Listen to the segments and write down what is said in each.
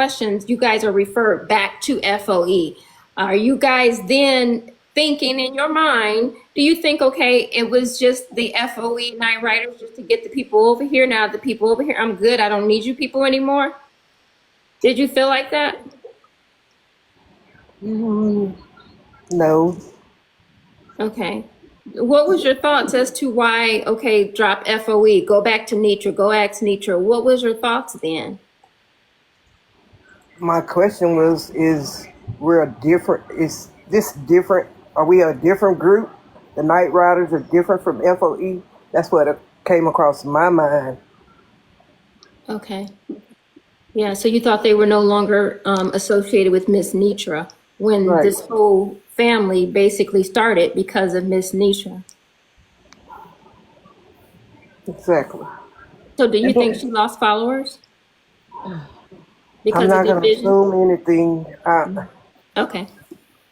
questions, you guys are referred back to FOE. Are you guys then thinking in your mind, do you think, okay, it was just the FOE night riders just to get the people over here? Now the people over here, I'm good. I don't need you people anymore. Did you feel like that? No. Okay. What was your thoughts as to why, okay, drop FOE, go back to Nitra, go ask Nitra? What was your thoughts then? My question was, is this different? Are we a different group? The Night Riders are different from FOE? That's what came across my mind. Okay. Yeah, so you thought they were no longer associated with Miss Nitra when Right. this whole family basically started because of Miss Nitra. Exactly. So do you think she lost followers I'm because of not going to division? assume anything. Okay.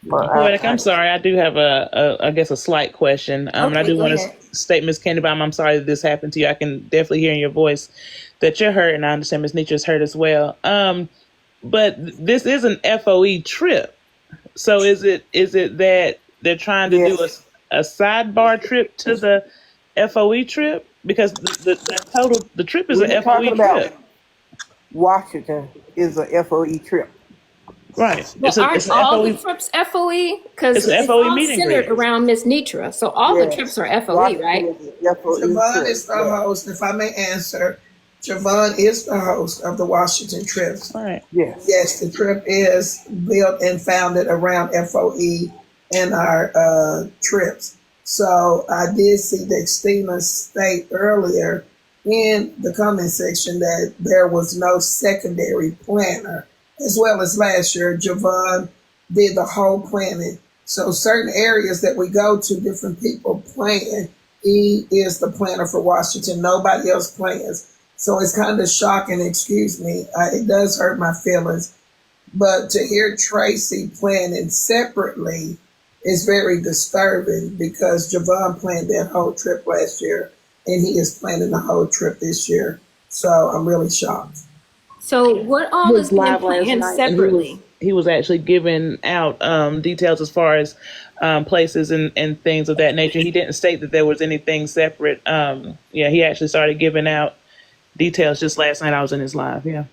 Poetic, I'm sorry. I do have I guess a slight question. And I Okay, do go want ahead. to state, Ms. Kennebaum, I'm sorry that this happened to you. I can definitely hear in your voice that you're hurt, and I understand Ms. Nietzsche is hurt as well. But this is an FOE trip. So is it that they're trying to do Yes. a sidebar trip to the FOE trip? Because the trip is We're a FOE talking about trip. Washington is a FOE trip. Right. Well, aren't It's a all the FOE trips FOE? Because it's an it's FOE all meet and centered greet. around Miss Nitra. So all the trips Yes. are FOE, Washington right? is a FOE Javon trip. is the host. If I may answer, Javon is the host of the Washington trips. All right. Yes. Yes, the trip is built and founded around FOE and our trips. So I did see that Stina state earlier in the comment section that there was no secondary planner. As well as last year, Javon did the whole planning. So certain areas that we go to, different people plan. He is the planner for Washington. Nobody else plans. So it's kind of shocking, excuse me. It does hurt my feelings. But to hear Tracy planning separately is very disturbing because Javon planned that whole trip last year and he is planning the whole trip this year. So I'm really shocked. So what all He is was being live last planned night, and separately? he was actually giving out details as far as places and things of that nature. He didn't state that there was anything separate. Yeah, he actually started giving out details just last night. I was in his live. Yeah.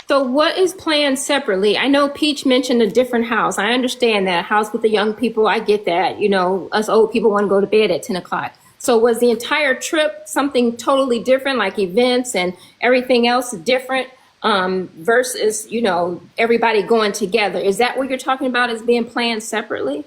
So what is planned separately? I know Peach mentioned a different house. I understand that house with the young people. I get that. You know, us old people want to go to bed at 10 o'clock. So was the entire trip something totally different, like events and everything else different versus, you know, everybody going together? Is that what you're talking about as being planned separately?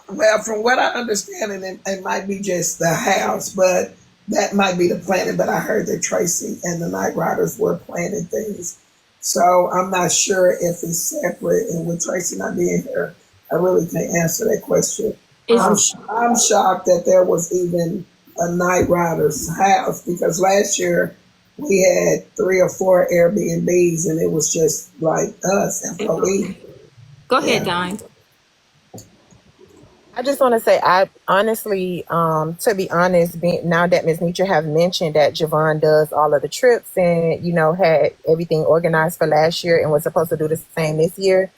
Well, from what I understand, and it might be just the house, but that might be the planning. But I heard that Tracy and the Night Riders were planning things. So I'm not sure if it's separate. And with Tracy not being here, I really can't answer that question. I'm shocked that there was even a Night Riders house because last year we had 3 or 4 Airbnbs and it was just like us, FOE. Go ahead, Dime. I just want to say, I honestly, to be honest, now that Ms. Nietzsche have mentioned that Javon does all of the trips and, you know, had everything organized for last year and was supposed to do the same this year,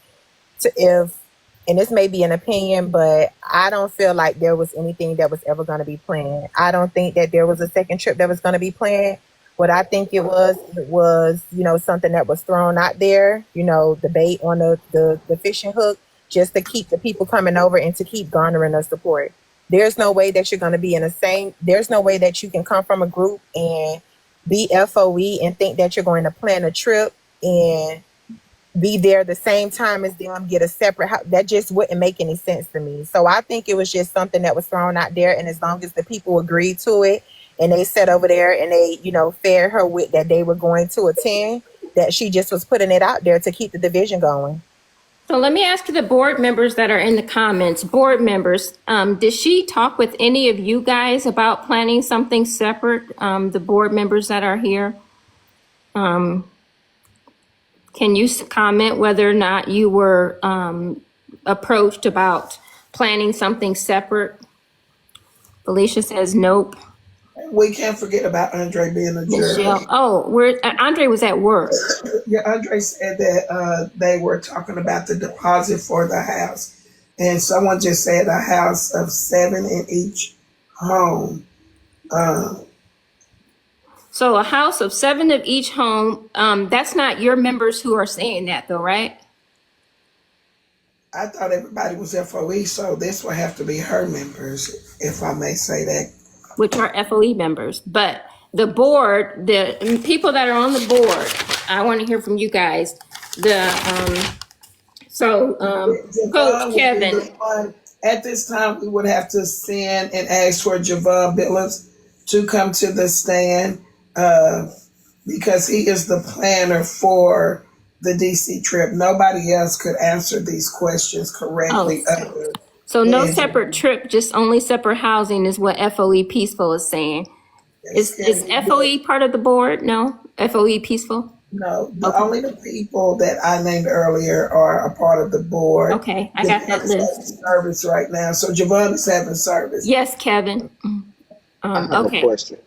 and this may be an opinion, but I don't feel like there was anything that was ever going to be planned. I don't think that there was a second trip that was going to be planned. What I think it was, you know, something that was thrown out there, you know, the bait on the fishing hook, just to keep the people coming over and to keep garnering the support. There's no way that you're going to be there's no way that you can come from a group and be FOE and think that you're going to plan a trip and be there the same time as them, get a separate house. That just wouldn't make any sense to me. So I think it was just something that was thrown out there. And as long as the people agreed to it and they sat over there and they, you know, fed her with that they were going to attend, that she just was putting it out there to keep the division going. So let me ask you the board members that are in the comments. Board members, did she talk with any of you guys about planning something separate? The board members that are here? Can you comment whether or not you were approached about planning something separate? Felicia says nope. we can't forget about Andre being a juror. Michelle. Oh, Andre was at work. Yeah, Andre said that they were talking about the deposit for the house, and someone just said a house of 7 in each home. So a house of 7 of each home. That's not your members who are saying that, though, right? I thought everybody was FOE, so this would have to be her members, if I may say that. Which are FOE members. But the board, the people that are on the board, I want to hear from you guys. Coach Kevin. At this time, we would have to send and ask for Javon Billings to come to the stand because he is the planner for the DC trip. Nobody else could answer these questions correctly. So no separate trip, just only separate housing is what FOE Peaceful is saying. Is FOE part of the board? No? FOE Peaceful? No, only the people that I named earlier are a part of the board. Okay, I got that list. Service right now. So Javon is having service. Yes, Kevin. I have a question.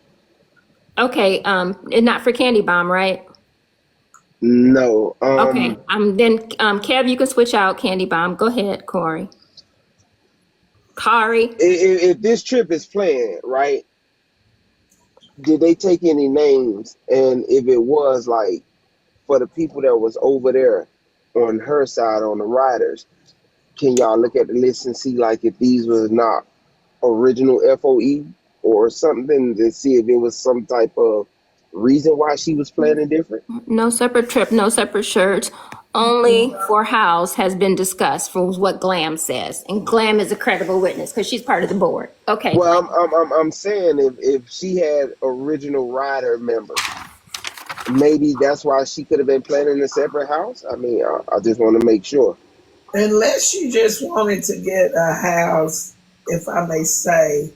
Okay, and not for Candy Bomb, right? No. Okay, then Kev, you can switch out Candy Bomb. Go ahead, Corey. Kari. If this trip is planned, right? Did they take any names? And if it was like for the people that was over there on her side on the riders, can y'all look at the list and see like if these was not original FOE or something to see if it was some type of reason why she was planning different? No separate trip, no separate shirts. Only for house has been discussed for what Glam says. And Glam is a credible witness because she's part of the board. Okay. Well, I'm saying if she had original rider members, maybe that's why she could have been planning a separate house. I mean, I just want to make sure. Unless she just wanted to get a house, if I may say,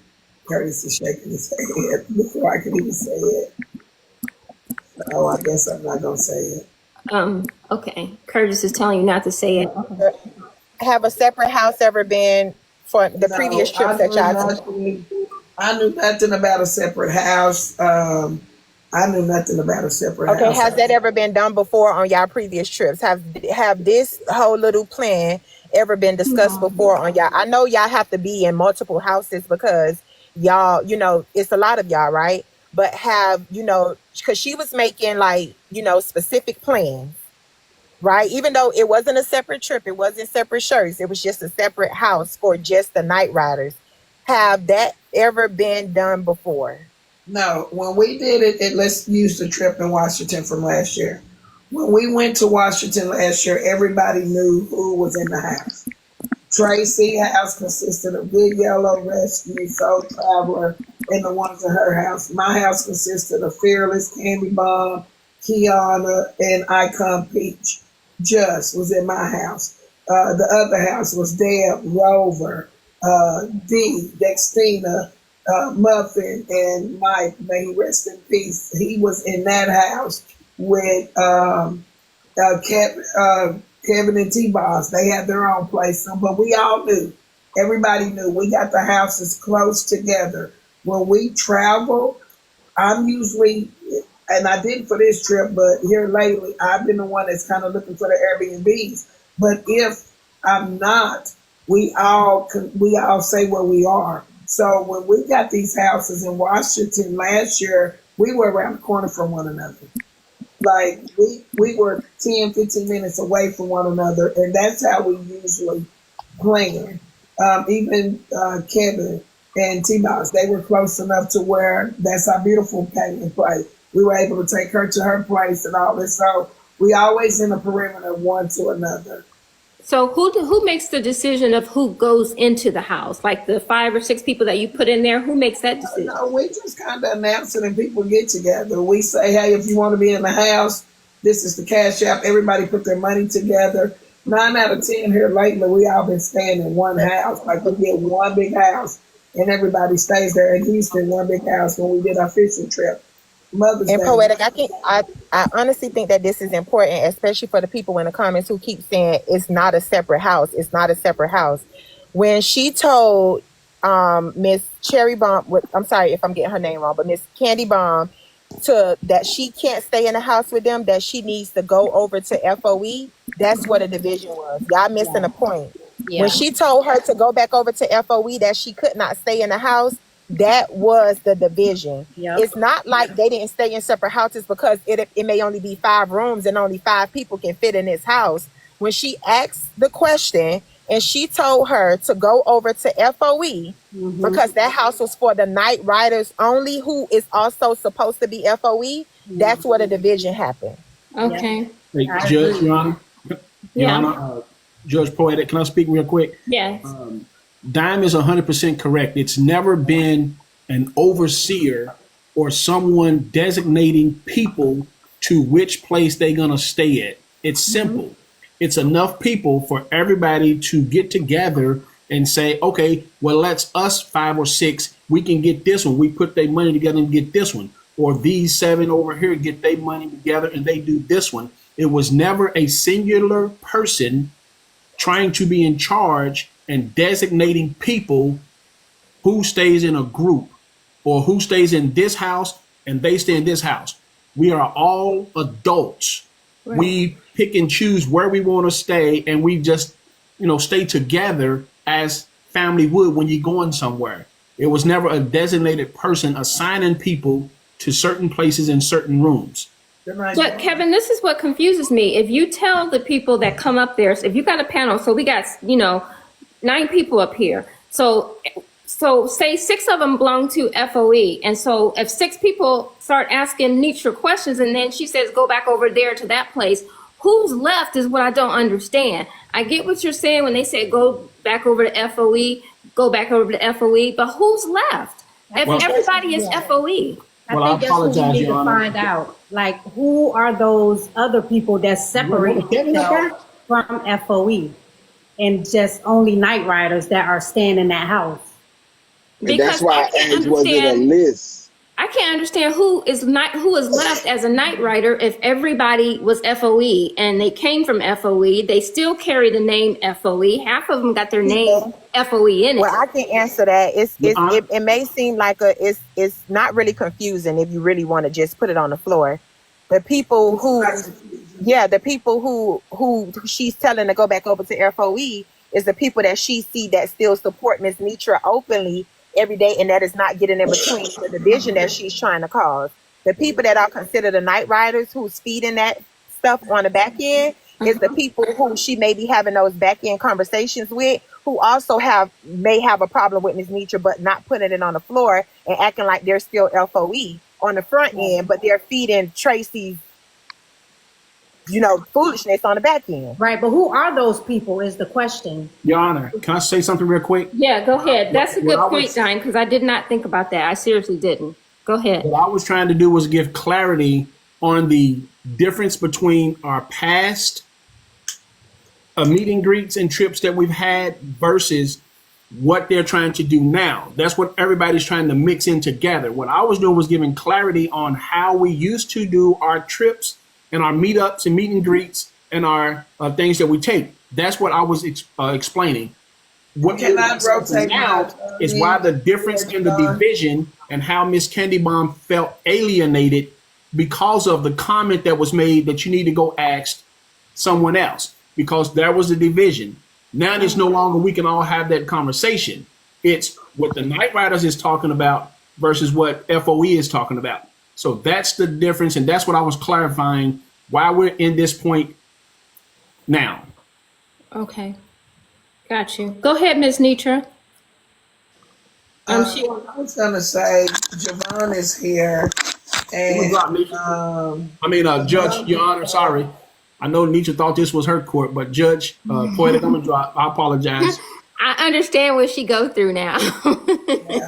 Curtis is shaking his head before I can even say it. So I guess I'm not going to say it. Okay. Curtis is telling you not to say it. Have a separate house ever been for the previous trips that y'all took? I knew nothing about a separate house. I knew nothing about a separate house. Okay, has that ever been done before on y'all previous trips? Have this whole little plan ever been discussed before on y'all? I know y'all have to be in multiple houses because y'all, it's a lot of y'all, right? But have, because she was making like, specific plans, right? Even though it wasn't a separate trip, it wasn't separate shirts, it was just a separate house for just the Night Riders. Have that ever been done before? No, when we did it, let's use the trip in Washington from last year. When we went to Washington last year, everybody knew who was in the house. Tracy's house consisted of Good Yellow, Rescue, Soul Traveler, and the ones in her house. My house consisted of Fearless, Candy Bomb, Kiana, and Icon Peach. Just was in my house. The other house was Deb, Rover, D, Dextina, Muffin, and Mike. May he rest in peace. He was in that house with Kevin and T-Boss. They had their own place, but we all knew. Everybody knew. We got the houses close together. When we travel, I'm usually, and I did for this trip, but here lately, I've been the one that's kind of looking for the Airbnbs. But if I'm not, we all say where we are. So when we got these houses in Washington last year, we were around the corner from one another. Like we were 10, 15 minutes away from one another, and that's how we usually plan. Even Kevin and T-Boss, they were close enough to where that's how Beautiful came in play. We were able to take her to her place and all this. So we always in a perimeter one to another. So who makes the decision of who goes into the house? Like the 5 or 6 people that you put in there, who makes that decision? No, we just kind of announce it and people get together. We say, hey, if you want to be in the house, this is the cash app. Everybody put their money together. 9 out of 10 here lately, we all been staying in one house. Like we get one big house and everybody stays there. In Houston, one big house when we did our fishing trip. Mother's Day. Poetic, I honestly think that this is important, especially for the people in the comments who keep saying it's not a separate house. It's not a separate house. When she told Miss Cherry Bomb. I'm sorry if I'm getting her name wrong, but Miss Candy Bomb, to that she can't stay in the house with them. That she needs to go over to FOE. That's what a division was. Y'all missing the point. When Yeah. she told her to go back over to FOE, that she could not stay in the house, that was the division. Yep. It's not like they didn't stay in separate houses because it may only be 5 rooms and only 5 people can fit in this house. When she asked the question and she told her to go over to FOE because that house was for the Night Riders only, who is also supposed to be FOE, that's where the division happened. Okay. Hey, I Judge, agree. Your Honor, Your Honor, Judge Poetic, can I speak real quick? Yes. Dime is 100% correct. It's never been an overseer or someone designating people to which place they're going to stay at. It's simple. It's enough people for everybody to get together and say, okay, well, let's us 5 or 6, we can get this one. We put their money together and get this one. Or these 7 over here get their money together and they do this one. It was never a singular person trying to be in charge and designating people who stays in a group or who stays in this house and they stay in this house. We are all adults. Right. We pick and choose where we want to stay, and we just, stay together as family would when you're going somewhere. It was never a designated person assigning people to certain places in certain rooms. But Kevin, this is what confuses me. If you tell the people that come up there, so if you got a panel, so we got, 9 people up here. So say 6 of them belong to FOE. And so if 6 people start asking Nitra questions and then she says, go back over there to that place, who's left is what I don't understand. I get what you're saying when they say go back over to FOE, go back over to FOE, but who's left? If everybody is FOE. Well, I I think that's what we apologize, need Your to Honor. find out. Like, who are those other people that separate themselves from FOE and just only Night Riders that are staying in that house? And that's why I asked, was it a list? I can't understand who is left as a Night Rider if everybody was FOE and they came from FOE. They still carry the name FOE. Half of them got their name FOE in it. Well, I can answer that. It may seem like it's not really confusing if you really want to just put it on the floor. The people who she's telling to go back over to FOE is the people that she see that still support Miss Nitra openly every day, and that is not getting in between the division that she's trying to cause. The people that are considered the Night Riders who's feeding that stuff on the back end is the people who she may be having those back end conversations with, who also may have a problem with Miss Nitra, but not putting it on the floor and acting like they're still FOE on the front end, but they're feeding Tracy's foolishness on the back end. Right, but who are those people is the question. Your Honor, can I say something real quick? Yeah, go ahead. That's a good Well, point, Dime, because I did not think about that. I seriously didn't. Go ahead. What I was trying to do was give clarity on the difference between our past meet and greets and trips that we've had versus what they're trying to do now. That's what everybody's trying to mix in together. What I was doing was giving clarity on how we used to do our trips and our meetups and meet and greets and our things that we take. That's what I was explaining. What Can I rotate now my- is why the difference in the division and how Miss Candy Bomb felt alienated because of the comment that was made that you need to go ask someone else, because there was a division. Now it's no longer we can all have that conversation. It's what the Night Riders is talking about versus what FOE is talking about. So that's the difference, and that's what I was clarifying why we're in this point now. Okay. Got you. Go ahead, Ms. Nitra. I was gonna say Javon is here, and Judge, Your Honor, sorry. I know Nietzsche thought this was her court, but Judge, Poetic, I'm gonna drop. I apologize. I understand what she go through now.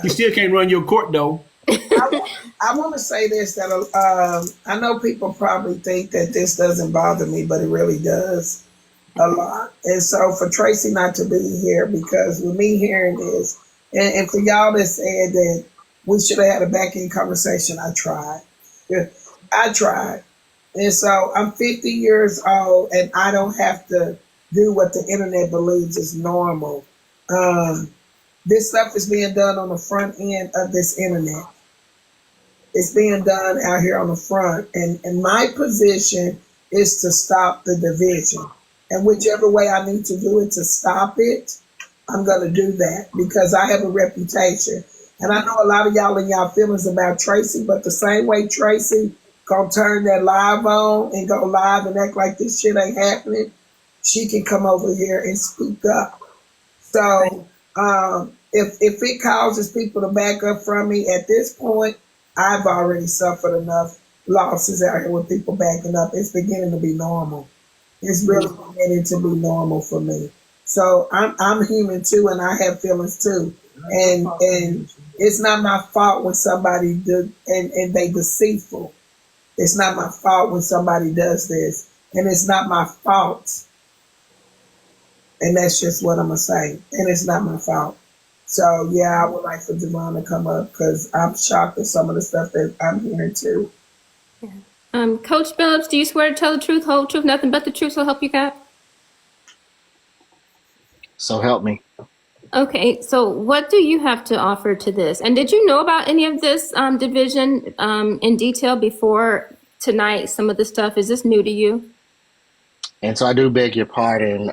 You still can't run your court though. I want to say this, that I know people probably think that this doesn't bother me, but it really does a lot. And so for Tracy not to be here, because with me hearing this, and for y'all that said that we should have had a back end conversation, I tried. I tried. And so I'm 50 years old and I don't have to do what the internet believes is normal. This stuff is being done on the front end of this internet. It's being done out here on the front. And my position is to stop the division. And whichever way I need to do it to stop it, I'm going to do that because I have a reputation. And I know a lot of y'all in y'all feelings about Tracy, but the same way Tracy gonna turn that live on and go live and act like this shit ain't happening, she can come over here and speak up. So if it causes people to back up from me at this point, I've already suffered enough losses out here with people backing up. It's beginning to be normal. It's really beginning to be normal for me. So I'm human too, and I have feelings too. And it's not my fault when somebody and they deceitful. It's not my fault when somebody does this, and it's not my fault. And that's just what I'm gonna say. And it's not my fault. So yeah, I would like for Javon to come up because I'm shocked at some of the stuff that I'm hearing too. Coach Phillips, do you swear to tell the truth, whole truth, nothing but the truth, so help you God? So help me. Okay, so what do you have to offer to this? And did you know about any of this division in detail before tonight? Some of the stuff, is this new to you? And so I do beg your pardon,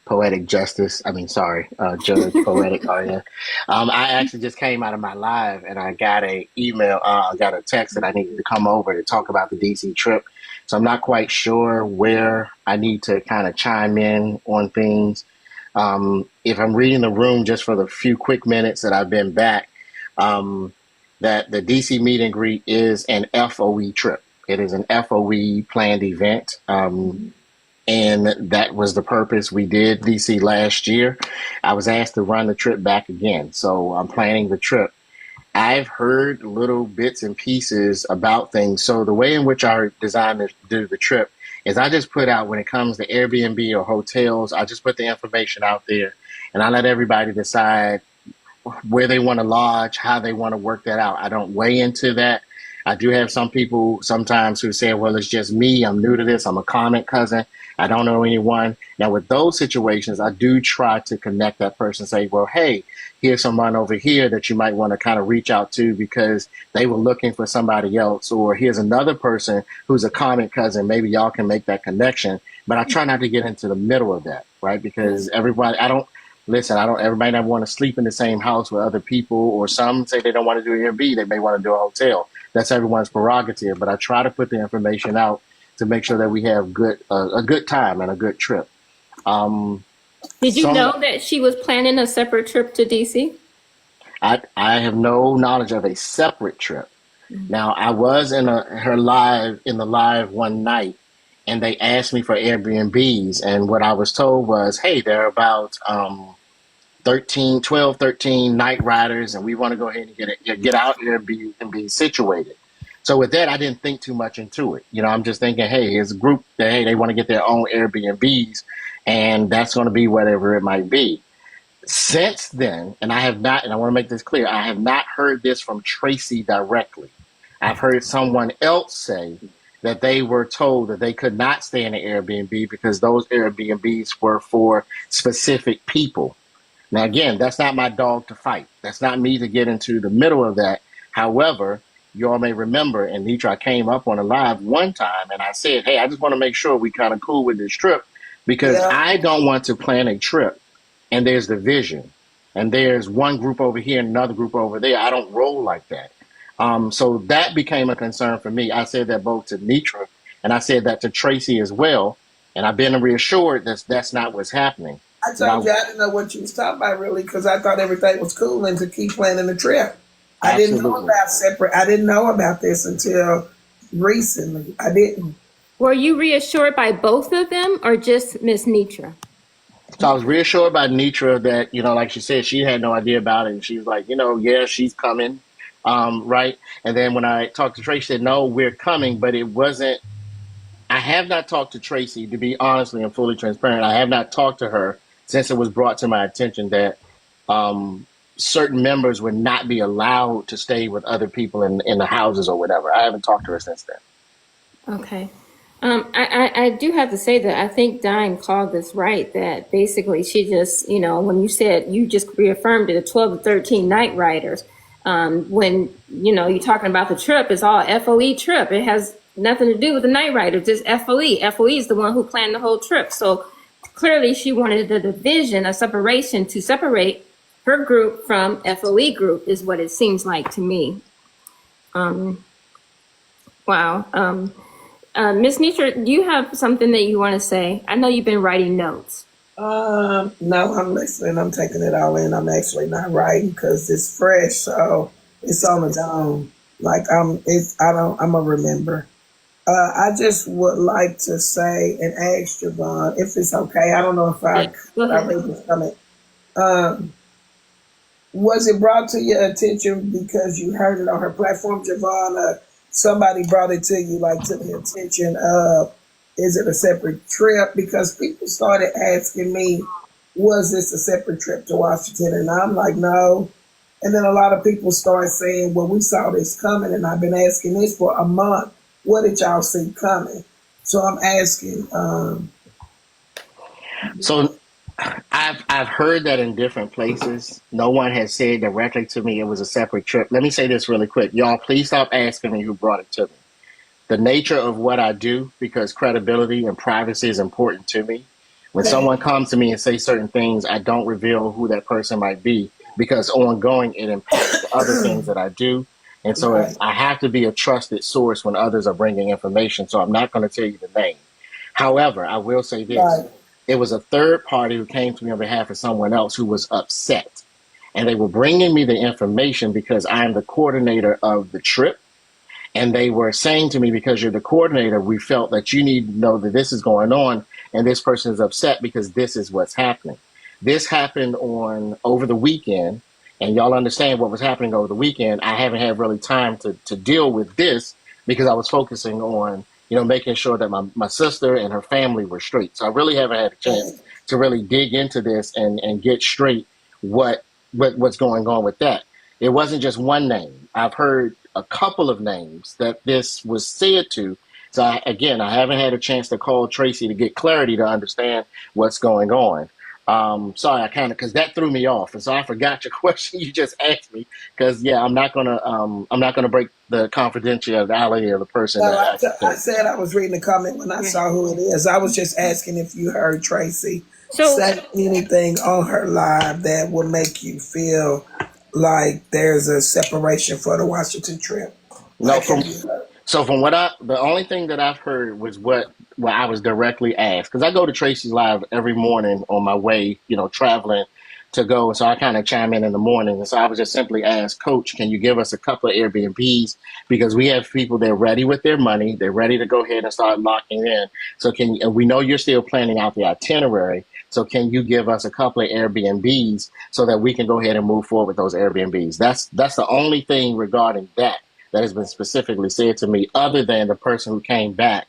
poetic justice. I mean, sorry, Judge Poetic Arya. I actually just came out of my live and I got a email, I got a text that I needed to come over to talk about the DC trip. So I'm not quite sure where I need to kind of chime in on things. If I'm reading the room just for the few quick minutes that I've been back, that the DC meet and greet is an FOE trip. It is an FOE planned event. And that was the purpose. We did DC last year. I was asked to run the trip back again. So I'm planning the trip. I've heard little bits and pieces about things. So the way in which I designed to do the trip is I just put out, when it comes to Airbnb or hotels, I just put the information out there and I let everybody decide where they want to lodge, how they want to work that out. I don't weigh into that. I do have some people sometimes who say, well, it's just me. I'm new to this. I'm a comment cousin. I don't know anyone. Now, with those situations, I do try to connect that person, say, well, hey, here's someone over here that you might want to kind of reach out to because they were looking for somebody else. Or here's another person who's a comment cousin. Maybe y'all can make that connection. But I try not to get into the middle of that, right? Because everybody, everybody not want to sleep in the same house with other people, or some say they don't want to do Airbnb, they may want to do a hotel. That's everyone's prerogative, but I try to put the information out to make sure that we have a good time and a good trip. Did you know that she was planning a separate trip to DC? I have no knowledge of a separate trip. Now, I was in the live one night, and they asked me for Airbnbs, and what I was told was, hey, there are about 13 night riders, and we want to go ahead and get out here and be situated. So with that, I didn't think too much into it. You know, I'm just thinking, hey, here's a group that, hey, they want to get their own Airbnbs, and that's going to be whatever it might be. Since then, and I want to make this clear, I have not heard this from Tracy directly. I've heard someone else say that they were told that they could not stay in an Airbnb because those Airbnbs were for specific people. Now, again, that's not my dog to fight. That's not me to get into the middle of that. However, you all may remember, and Nitra, I came up on a live one time and I said, hey, I just want to make sure we kind of cool with this trip because I don't want to plan a trip and there's division and there's one group over here and another group over there. I don't roll like that. So that became a concern for me. I said that both to Nitra and I said that to Tracy as well. And I've been reassured that that's not what's happening. I told you I didn't know what you was talking about really because I thought everything was cool and to keep planning the trip. I didn't know about separate. I didn't know about this until recently. I didn't. Were you reassured by both of them or just Miss Nitra? So I was reassured by Nitra that, you know, like she said, she had no idea about it. And she was like, you know, yeah, she's coming. Right. And then when I talked to Tracy, she said, no, we're coming. But it wasn't. I have not talked to Tracy, to be honestly and fully transparent. I have not talked to her since it was brought to my attention that certain members would not be allowed to stay with other people in the houses or whatever. I haven't talked to her since then. Okay. I do have to say that I think Dime called this right, that basically she just, when you said, you just reaffirmed it, the 12 to 13 Night Riders, when, you're talking about the trip, it's all FOE trip. It has nothing to do with the Night Riders, just FOE. FOE is the one who planned the whole trip. So clearly she wanted the division, a separation to separate her group from FOE group is what it seems like to me. Wow. Miss Nitra, do you have something that you want to say? I know you've been writing notes. No, I'm listening. I'm taking it all in. I'm actually not writing because it's fresh, so it's on its own. Like I'm a remember. I just would like to say and ask Javon if it's okay. I don't know if Yeah, go I ahead. read this comment. Was it brought to your attention because you heard it on her platform, Javon? Somebody brought it to you, like to the attention of, is it a separate trip? Because people started asking me, was this a separate trip to Washington? And I'm like, no. And then a lot of people started saying, well, we saw this coming, and I've been asking this for a month. What did y'all see coming? So I'm asking. So I've heard that in different places. No one has said directly to me it was a separate trip. Let me say this really quick. Y'all, please stop asking me who brought it to me. The nature of what I do, because credibility and privacy is important to me. When someone comes to me and say certain things, I don't reveal who that person might be because ongoing it impacts the other things that I do. And so Right, I have to be a trusted source when others are bringing information. So I'm not going to tell you the name. However, I will say this. right, It was a third party who came to me on behalf of someone else who was upset. And they were bringing me the information because I am the coordinator of the trip, and they were saying to me, because you're the coordinator, we felt that you need to know that this is going on and this person is upset because this is what's happening. This happened on over the weekend, and y'all understand what was happening over the weekend. I haven't had really time to deal with this because I was focusing on, making sure that my sister and her family were straight. So I really haven't had a chance to really dig into this and get straight what's going on with that. It wasn't just one name. I've heard a couple of names that this was said to. So I haven't had a chance to call Tracy to get clarity to understand what's going on. Sorry, I kind of because that threw me off, and so I forgot your question you just asked me. Because I'm not gonna break the confidentiality of the person no, that actually I said it. said I was reading the comment when I saw who it is. I was just asking if you heard Tracy So, say anything on her live that would make you feel like there's a separation for the Washington trip. No, Like, have from you heard? So from the only thing that I've heard was what I was directly asked, because I go to Tracy's live every morning on my way, traveling to go. And so I kind of chime in the morning. And so I was just simply asked, Coach, can you give us a couple of Airbnbs? Because we have people, they're ready with their money. They're ready to go ahead and start locking in. So and we know you're still planning out the itinerary. So can you give us a couple of Airbnbs so that we can go ahead and move forward with those Airbnbs? That's the only thing regarding that has been specifically said to me, other than the person who came back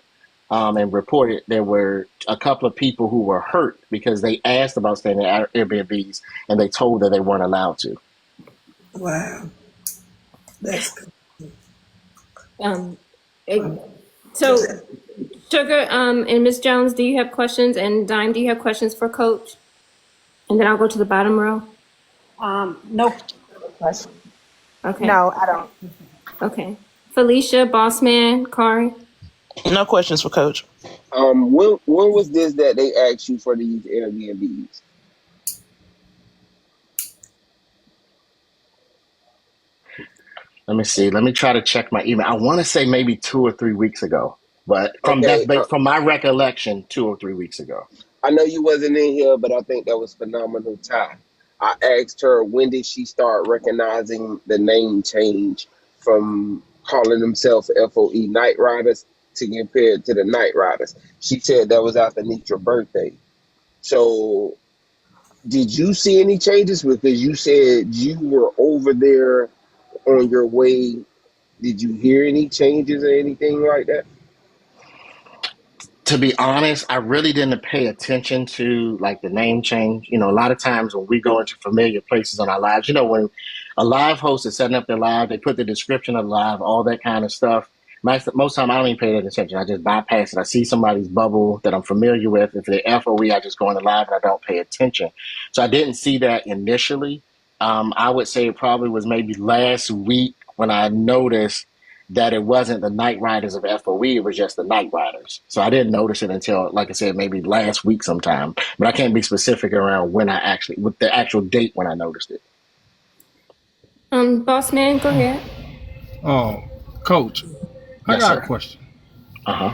and reported there were a couple of people who were hurt because they asked about staying at Airbnbs and they told that they weren't allowed to. Wow, that's good. um, it- so Sugar, and Miss Jones, do you have questions? And Dime, do you have questions for Coach? And then I'll go to the bottom row. No. Okay. No, I don't. Okay. Felicia, Bossman, Kari. No questions for Coach. When was this that they asked you for these Airbnbs? Let me see. Let me try to check my email. I want to say maybe 2 or 3 weeks ago, but Okay, from my recollection, 2 or 3 weeks ago. I know you wasn't in here, but I think that was phenomenal, Ty. I asked her when did she start recognizing the name change from calling themselves FOE Night Riders to compared to the Night Riders. She said that was after Nitra's birthday. So did you see any changes? Because you said you were over there on your way. Did you hear any changes or anything like that? To be honest, I really didn't pay attention to like the name change. A lot of times when we go into familiar places on our lives, when a live host is setting up their live, they put the description of live, all that kind of stuff. Most time I don't even pay that attention. I just bypass it. I see somebody's bubble that I'm familiar with. If they're FOE, I just go in the live and I don't pay attention. So I didn't see that initially. I would say it probably was maybe last week when I noticed that it wasn't the Night Riders of FOE, it was just the Night Riders. So I didn't notice it until, like I said, maybe last week sometime. But I can't be specific around when with the actual date when I noticed it. Boss man, go ahead. Oh, Coach, I Yes, got sir. a question. Uh-huh.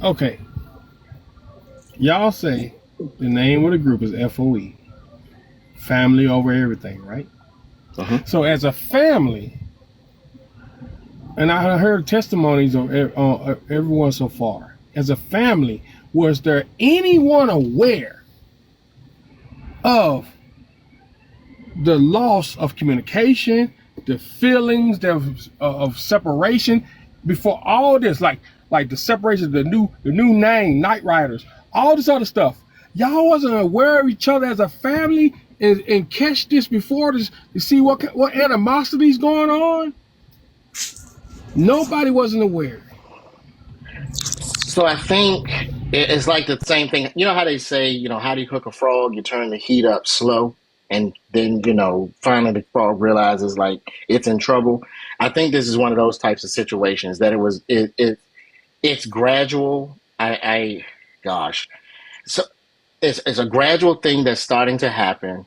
Okay, y'all say the name of the group is FOE, family over everything, right? Uh-huh. So as a family, and I heard testimonies of everyone so far. As a family, was there anyone aware of the loss of communication, the feelings of separation before all this, like the separation, the new name, Night Riders, all this other stuff? Y'all wasn't aware of each other as a family and catch this before this to see what animosity's going on? Nobody wasn't aware. So I think it's like the same thing. You know how they say, how do you cook a frog? You turn the heat up slow, and then, finally the frog realizes like it's in trouble. I think this is one of those types of situations that it's gradual. Gosh. So it's a gradual thing that's starting to happen.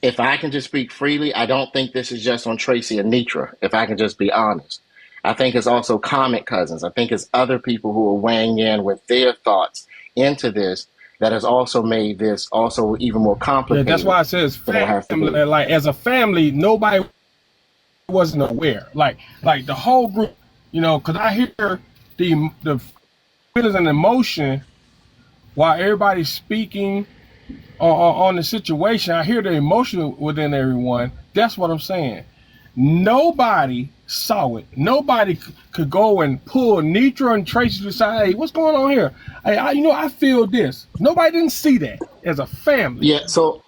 If I can just speak freely, I don't think this is just on Tracy and Nitra, if I can just be honest. I think it's also Comic Cousins. I think it's other people who are weighing in with their thoughts into this that has also made this also even more complicated. Yeah, that's why I said it's family. Like as a family, nobody wasn't aware. Like the whole group, because I hear the feelings and emotion while everybody's speaking on the situation. I hear the emotion within everyone. That's what I'm saying. Nobody saw it. Nobody could go and pull Nitra and Tracy to the side. Hey, what's going on here? Hey, I feel this. Nobody didn't see that as a family. Yeah, so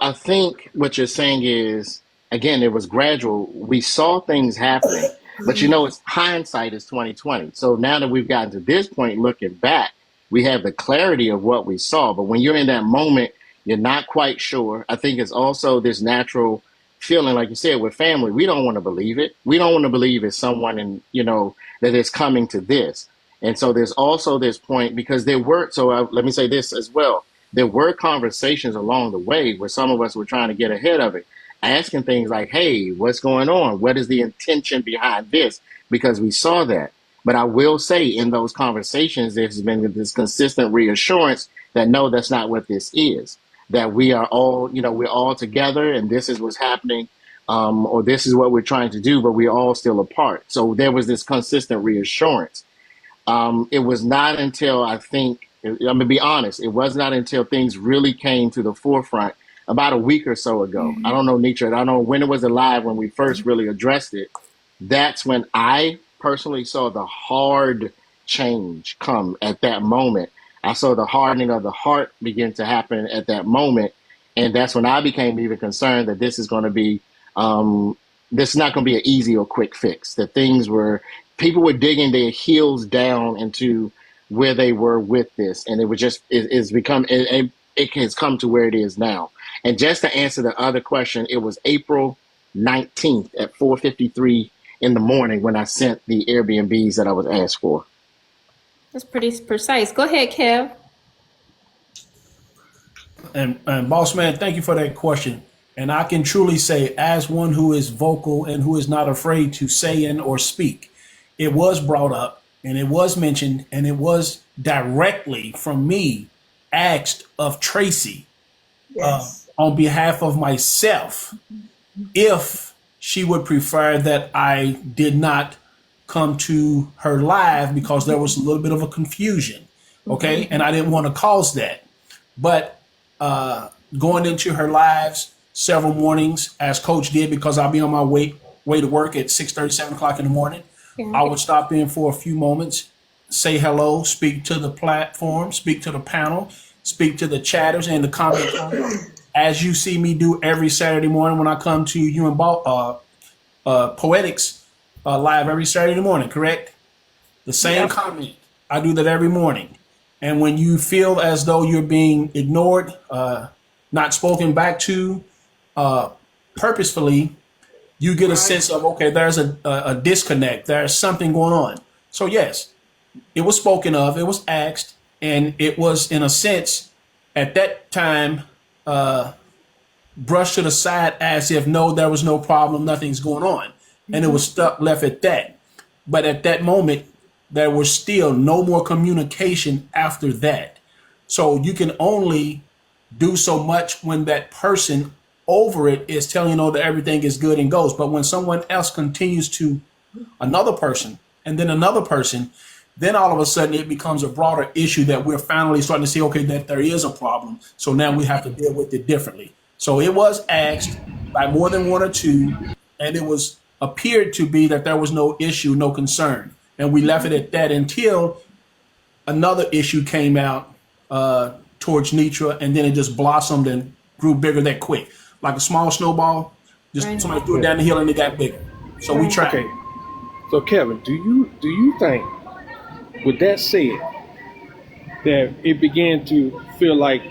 I think what you're saying is, again, it was gradual. We saw things happening, but it's hindsight is 2020. So now that we've gotten to this point, looking back, we have the clarity of what we saw. But when you're in that moment, you're not quite sure. I think it's also this natural feeling, like you said, with family. We don't want to believe it. We don't want to believe it's someone that is coming to this. And so there's also this point because let me say this as well. There were conversations along the way where some of us were trying to get ahead of it, asking things like, hey, what's going on? What is the intention behind this? Because we saw that. But I will say in those conversations, there's been this consistent reassurance that no, that's not what this is. That we are all, we're all together and this is what's happening, or this is what we're trying to do, but we're all still apart. So there was this consistent reassurance. It was not until I'm going to be honest, it was not until things really came to the forefront about a week or so ago. Mm-hmm. I don't know, Nitra, I don't know when it was alive when we first really addressed it. That's when I personally saw the hard change come at that moment. I saw the hardening of the heart begin to happen at that moment. And that's when I became even concerned that this is going to be, this is not going to be an easy or quick fix. That people were digging their heels down into where they were with this. And it was just, it has come to where it is now. And just to answer the other question, it was April 19th at 4:53 in the morning when I sent the Airbnbs that I was asked for. That's pretty precise. Go ahead, Kev. And boss man, thank you for that question. And I can truly say, as one who is vocal and who is not afraid to say and or speak, it was brought up and it was mentioned and it was directly from me asked of Tracy, yes, on behalf of myself, if she would prefer that I did not come to her live because there was a little bit of a confusion. Okay. Mm-hmm. And I didn't want to cause that. But going into her lives several mornings, as Coach did, because I'll be on my way to work at 6:30, 7 o'clock in the morning. Yeah. I would stop in for a few moments, say hello, speak to the platform, speak to the panel, speak to the chatters and the comments, as you see me do every Saturday morning when I come to you and Poetics live every Saturday morning, correct? The same Yep. comment. I do that every morning. And when you feel as though you're being ignored, not spoken back to purposefully, you get a Right. sense of, okay, there's a disconnect. There's something going on. So, yes, it was spoken of, it was asked, and it was, in a sense, at that time, brushed to the side as if, no, there was no problem, nothing's going on. And it was stuck, left at that. But at that moment, there was still no more communication after that. So you can only do so much when that person over it is telling you, that everything is good and goes. But when someone else continues to another person and then another person, then all of a sudden it becomes a broader issue that we're finally starting to see, okay, that there is a problem. So now we have to deal with it differently. So it was asked by more than one or two, and it was appeared to be that there was no issue, no concern. And we left it at that until another issue came out towards Nitra, and then it just blossomed and grew bigger that quick. Like a small snowball, just Right. somebody threw it down the hill and it got bigger. So we tried. Okay. So Kevin, do you think, with that said, that it began to feel like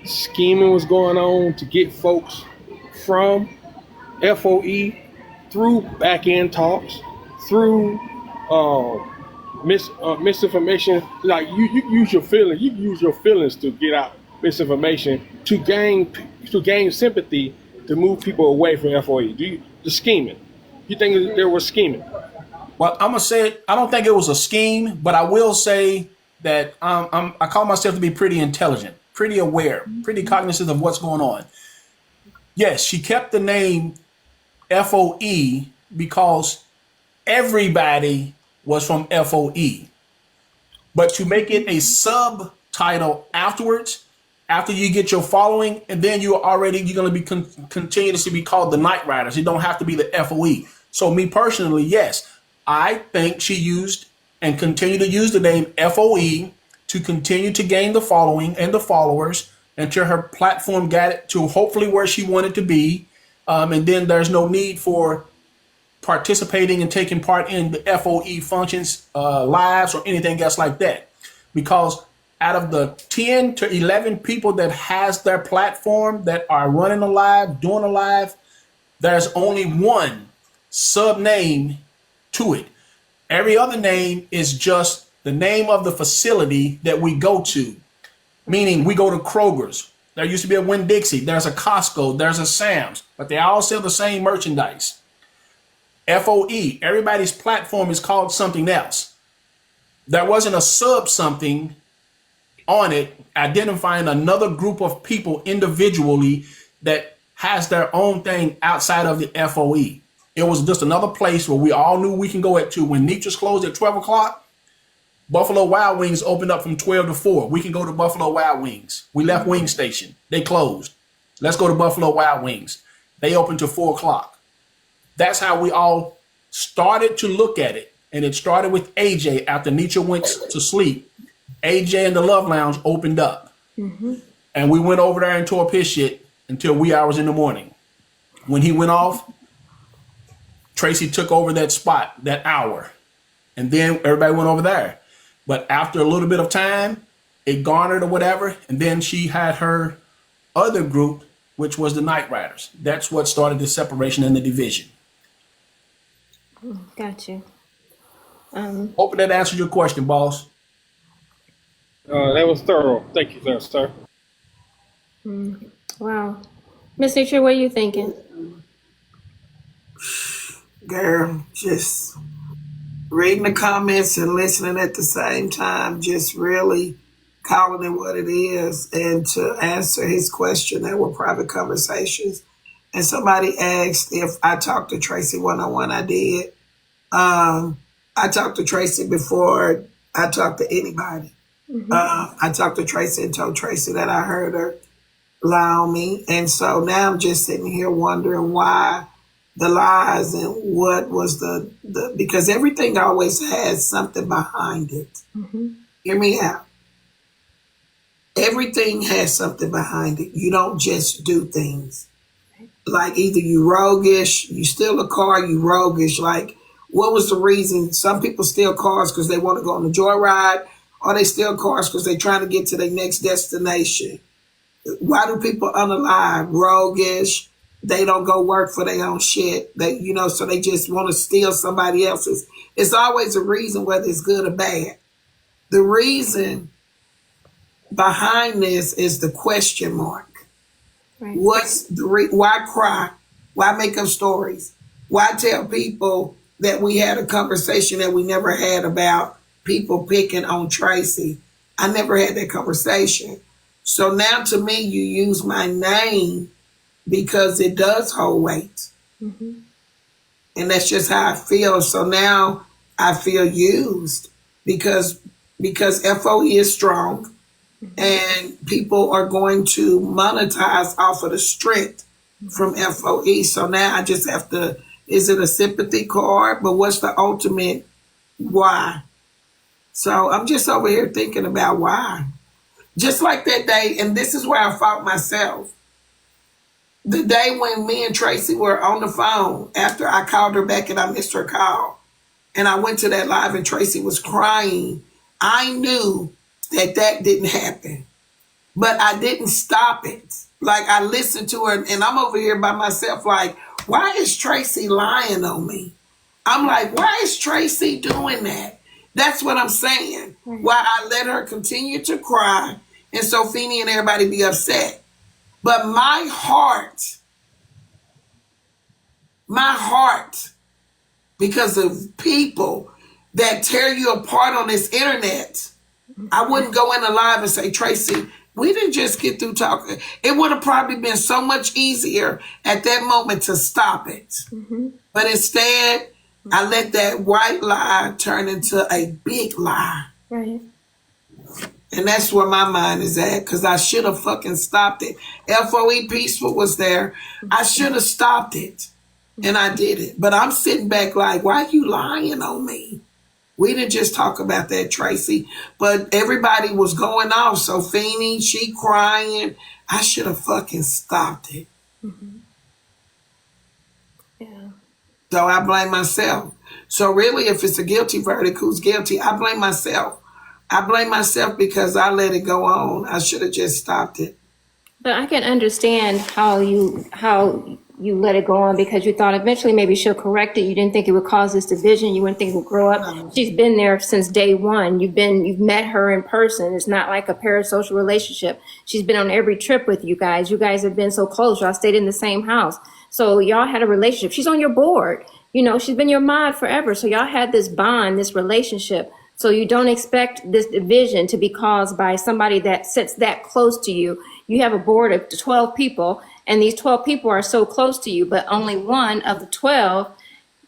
scheming was going on to get folks from FOE through back end talks, through misinformation? Like you use your feelings, to get out misinformation to gain sympathy, to move people away from FOE. The scheming? You think there was scheming? Well, I'm gonna say it. I don't think it was a scheme, but I will say that I call myself to be pretty intelligent, pretty aware, pretty cognizant of what's going on. Yes, she kept the name FOE because everybody was from FOE. But to make it a subtitle afterwards, after you get your following, and then you're going to be continuously be called the Night Riders. It don't have to be the FOE. So me personally, yes, I think she used and continue to use the name FOE to continue to gain the following and the followers until her platform got it to hopefully where she wanted to be. And then there's no need for participating and taking part in the FOE functions, lives, or anything else like that. Because out of the 10 to 11 people that has their platform that are running a live, doing a live, there's only one sub name to it. Every other name is just the name of the facility that we go to. Meaning we go to Kroger's. There used to be a Winn-Dixie. There's a Costco. There's a Sam's. But they all sell the same merchandise. FOE, everybody's platform is called something else. There wasn't a sub something on it identifying another group of people individually that has their own thing outside of the FOE. It was just another place where we all knew we can go at 2. When Nitra's closed at 12 o'clock, Buffalo Wild Wings opened up from 12 to 4. We can go to Buffalo Wild Wings. We left Wing Station. They closed. Let's go to Buffalo Wild Wings. They opened to 4 o'clock. That's how we all started to look at it. And it started with AJ after Nitra went to sleep. AJ and the Love Lounge opened up. Mm-hmm. And we went over there and tore his shit until wee hours in the morning. When he went off, Tracy took over that spot, that hour. And then everybody went over there. But after a little bit of time, it garnered or whatever. And then she had her other group, which was the Night Riders. That's what started the separation and the division. Got you. Hoping that answered your question, boss. That was thorough. Thank you, sir. Wow. Miss Nitra, what are you thinking? Girl, just reading the comments and listening at the same time, just really calling it what it is. And to answer his question, there were private conversations. And somebody asked if I talked to Tracy one-on-one. I did. I talked to Tracy before I talked to anybody. Mm-hmm. I talked to Tracy and told Tracy that I heard her lie on me. And so now I'm just sitting here wondering why the lies and what was the because everything always has something behind it. Mm-hmm. Hear me out. Everything has something behind it. You don't just do things. Like either you roguish, you steal a car, you roguish. Like What was the reason? Some people steal cars because they want to go on a joyride, or they steal cars because they're trying to get to their next destination. Why do people unalive, roguish? They don't go work for their own shit. They, so they just want to steal somebody else's. It's always a reason, whether it's good or bad. The reason behind this is the question mark. Right. What's the why cry? Why make up stories? Why tell people that we had a conversation that we never had about people picking on Tracy? I never had that conversation. So now to me, you use my name because it does hold weight. Mm-hmm. And that's just how I feel. So now I feel used because FOE is strong. And people are going to monetize off of the strength from FOE. So now I just have to, is it a sympathy card? But what's the ultimate why? So I'm just over here thinking about why. Just like that day, and this is where I fought myself. The day when me and Tracy were on the phone after I called her back and I missed her call. And I went to that live and Tracy was crying. I knew that didn't happen, but I didn't stop it. Like, I listened to her and I'm over here by myself like, why is Tracy lying on me? I'm like, why is Tracy doing that? That's what I'm saying. Why I let her continue to cry and so Feeny and everybody be upset. But my heart, because of people that tear you apart on this internet, I wouldn't go in the live and say, Tracy, we didn't just get through talking. It would have probably been so much easier at that moment to stop it. Mm-hmm. But instead, I let that white lie turn into a big lie. Right. And that's where my mind is at, because I should have fucking stopped it. FOE Peaceful was there. I should have stopped it. And I did it. But I'm sitting back like, why are you lying on me? We didn't just talk about that, Tracy, but everybody was going off. So Feeny, she crying. I should have fucking stopped it. Mm-hmm. Yeah. So I blame myself. So really, if it's a guilty verdict, who's guilty? I blame myself. I blame myself because I let it go on. I should have just stopped it. But I can understand how you let it go on, because you thought eventually maybe she'll correct it. You didn't think it would cause this division. You wouldn't think it would grow up. She's been there since day one. You've met her in person. It's not like a parasocial relationship. She's been on every trip with you guys. You guys have been so close. Y'all stayed in the same house. So y'all had a relationship. She's on your board. She's been your mod forever. So y'all had this bond, this relationship. So you don't expect this division to be caused by somebody that sits that close to you. You have a board of 12 people, and these 12 people are so close to you, but only one of the 12,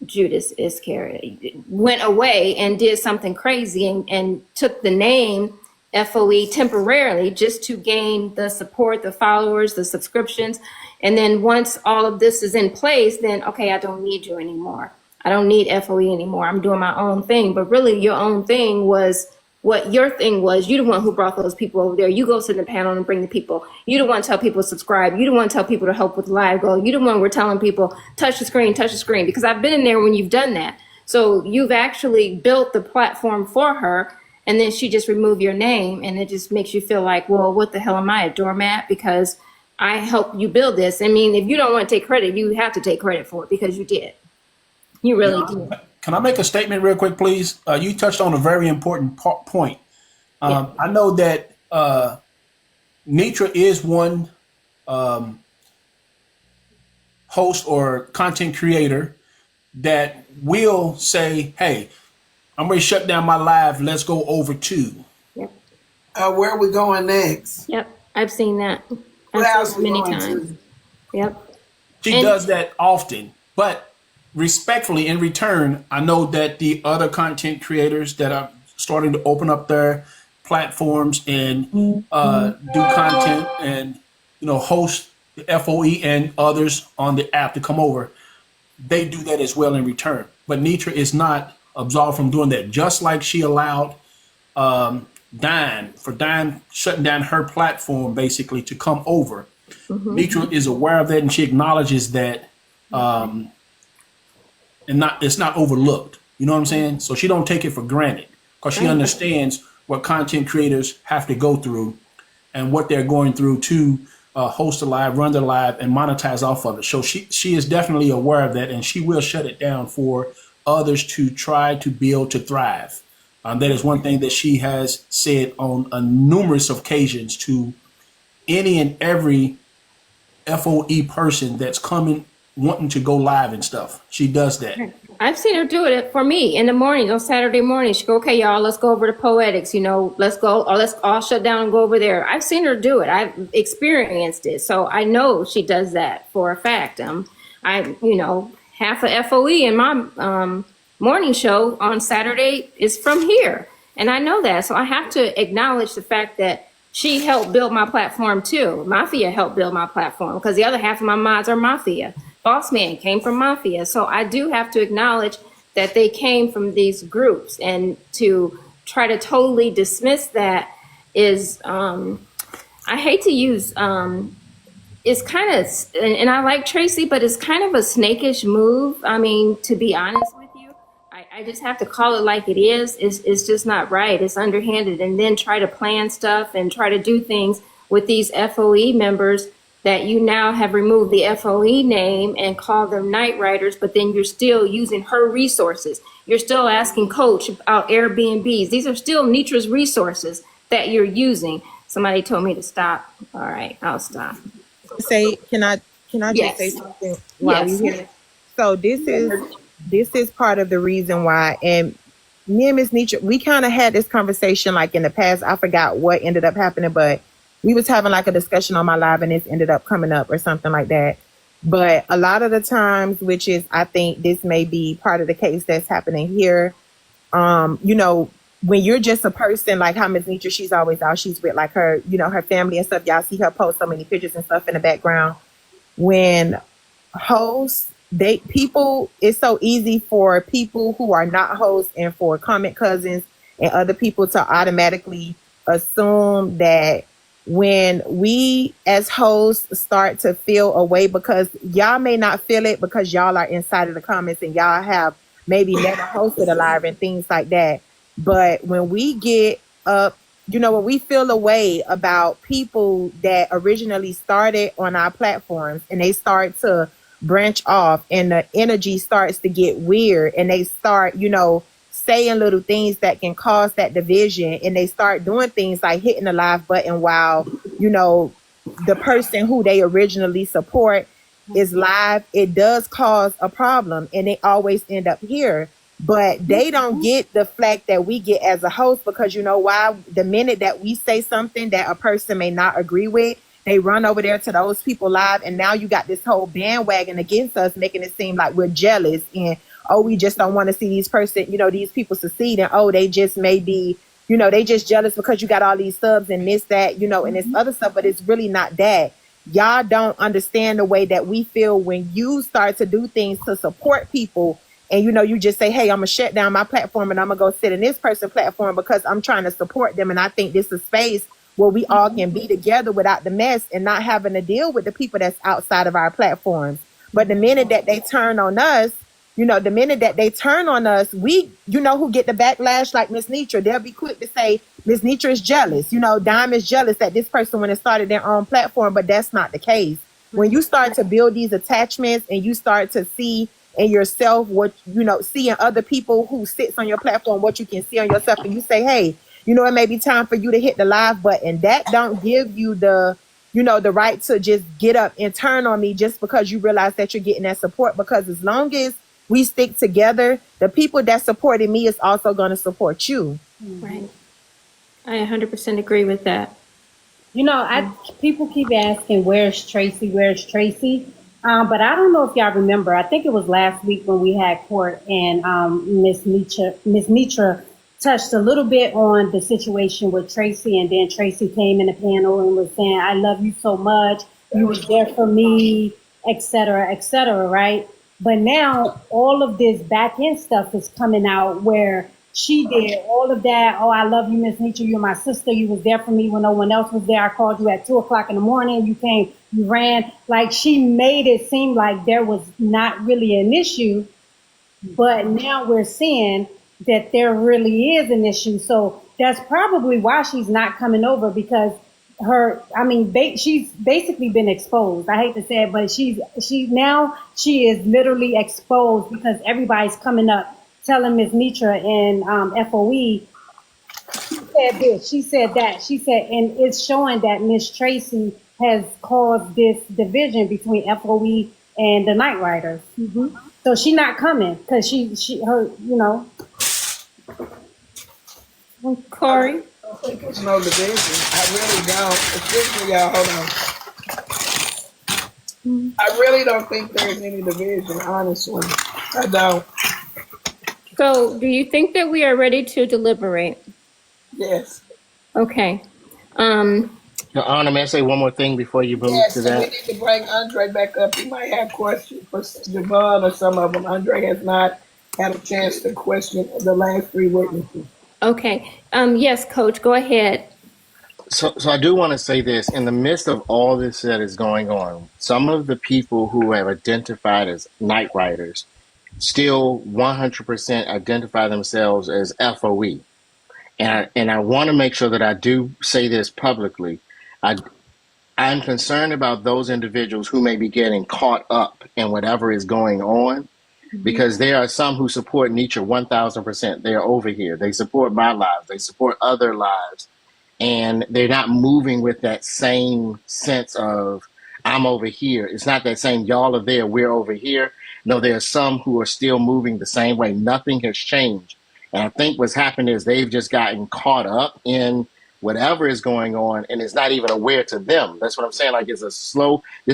Judas Iscariot, went away and did something crazy and took the name FOE temporarily just to gain the support, the followers, the subscriptions. And then once all of this is in place, then, okay, I don't need you anymore. I don't need FOE anymore. I'm doing my own thing. But really, your own thing was what your thing was. You're the one who brought those people over there. You go sit in the panel and bring the people. You the one tell people to subscribe. You the one tell people to help with live goal. You the one we're telling people, touch the screen, because I've been in there when you've done that. So you've actually built the platform for her, and then she just removed your name, and it just makes you feel like, well, what the hell am I, a doormat? Because I helped you build this. I mean, if you don't want to take credit, you have to take credit for it, because you did. You really did. Can I make a statement real quick, please? You touched on a very important point. Yeah. I know that Nitra is one host or content creator that will say, hey, I'm ready to shut down my live. Let's go over to. Yep. Where are we going next? Yep. I've seen that. What I've seen it many times. Yep. She does that often, but respectfully, in return, I know that the other content creators that are starting to open up their platforms and do content and host the FOE and others on the app to come over, they do that as well in return. But Nitra is not absolved from doing that. Just like she allowed Dime shutting down her platform basically to come over. Mm-hmm. Nitra is aware of that, and she acknowledges that and it's not overlooked. You know what I'm saying? So she don't take it for granted because she Right. understands what content creators have to go through and what they're going through to host a live, run the live, and monetize off of it. So she is definitely aware of that, and she will shut it down for others to try to build to thrive. That is one thing that she has said on numerous occasions to any and every FOE person that's coming wanting to go live and stuff. She does that. I've seen her do it for me in the morning, on Saturday morning. She go, okay, y'all, let's go over to Poetics, let's go, or let's all shut down and go over there. I've seen her do it. I've experienced it. So I know she does that for a fact. Half of FOE in my morning show on Saturday is from here. And I know that. So I have to acknowledge the fact that she helped build my platform too. Mafia helped build my platform because the other half of my mods are Mafia. Boss Man came from Mafia. So I do have to acknowledge that they came from these groups, and to try to totally dismiss that is, I hate to use, it's kind of, and I like Tracy, but it's kind of a snakish move. I mean, to be honest with you, I just have to call it like it is. It's just not right. It's underhanded. And then try to plan stuff and try to do things with these FOE members that you now have removed the FOE name and call them Nightriders, but then you're still using her resources. You're still asking Coach about Airbnbs. These are still Nitra's resources that you're using. Somebody told me to stop. All right, I'll stop. Can I just say Yes. something while Yes. we here? So this is part of the reason why, and me and Miss Nitra, we kind of had this conversation like in the past. I forgot what ended up happening, but we was having like a discussion on my live and this ended up coming up or something like that. But a lot of the times, which is, I think this may be part of the case that's happening here. When you're just a person, like how Miss Nitra, she's always out, she's with like her, her family and stuff. Y'all see her post so many pictures and stuff in the background. When hosts, it's so easy for people who are not hosts and for comment cousins and other people to automatically assume that when we as hosts start to feel a way, because y'all may not feel it because y'all are inside of the comments and y'all have maybe never hosted a live and things like that. But when we get up, when we feel a way about people that originally started on our platforms and they start to branch off and the energy starts to get weird and they start, saying little things that can cause that division, and they start doing things like hitting the live button while, the person who they originally support is live, it does cause a problem and they always end up here. But they don't get the flack that we get as a host, because you know why? The minute that we say something that a person may not agree with, they run over there to those people live, and now you got this whole bandwagon against us, making it seem like we're jealous and, oh, we just don't want to see these people succeed, and oh, they just may be, they just jealous because you got all these subs and this, that, and this other stuff, but it's really not that. Y'all don't understand the way that we feel when you start to do things to support people. And, you just say, hey, I'm going to shut down my platform and I'm going to go sit in this person's platform because I'm trying to support them. And I think this is space where we all can be together without the mess and not having to deal with the people that's outside of our platforms. But the minute that they turn on us, we, who get the backlash, like Miss Nitra, they'll be quick to say, Miss Nitra is jealous. Dime is jealous that this person when it started their own platform, but that's not the case. When you start to build these attachments and you start to see in yourself what, see in other people who sits on your platform, what you can see on yourself, and you say, hey, it may be time for you to hit the live button. That don't give you the right to just get up and turn on me just because you realize that you're getting that support. Because as long as we stick together, the people that supported me is also going to support you. Right. I 100% agree with that. People keep asking, where's Tracy? Where's Tracy? But I don't know if y'all remember. I think it was last week when we had court, and Miss Nitra touched a little bit on the situation with Tracy, and then Tracy came in the panel and was saying, I love you so much. You was there for me, et cetera, right? But now all of this back end stuff is coming out where she did all of that. Oh, I love you, Miss Nitra. You're my sister. You was there for me when no one else was there. I called you at 2:00 in the morning. You came, you ran. Like, she made it seem like there was not really an issue. But now we're seeing that there really is an issue. So that's probably why she's not coming over, because she's basically been exposed. I hate to say it, but she is literally exposed because everybody's coming up telling Ms. Nitra and FOE said this, she said that, she said, and it's showing that Miss Tracy has caused this division between FOE and the Night Riders. So she not coming because Corey. I don't think it's no division. I really don't. Especially y'all, hold on. I really don't think there's any division, honestly. I don't. So do you think that we are ready to deliberate? Yes. Okay. Your Honor, may I say one more thing before you move to Yes, and we that? need to bring Andre back up. He might have questions for Javon or some of them. Andre has not had a chance to question the last three witnesses. Okay. Yes, Coach, go ahead. So I do want to say this. In the midst of all this that is going on, some of the people who have identified as night riders still 100% identify themselves as FOE. And I want to make sure that I do say this publicly. I'm concerned about those individuals who may be getting caught up in whatever is going on, because there are some who support Nietzsche 1000%. They're over here. They support my lives. They support other lives. And they're not moving with that same sense of, I'm over here. It's not that same, y'all are there, we're over here. No, there are some who are still moving the same way. Nothing has changed. And I think what's happened is they've just gotten caught up in whatever is going on, and it's not even aware to them. That's what I'm saying. Like, this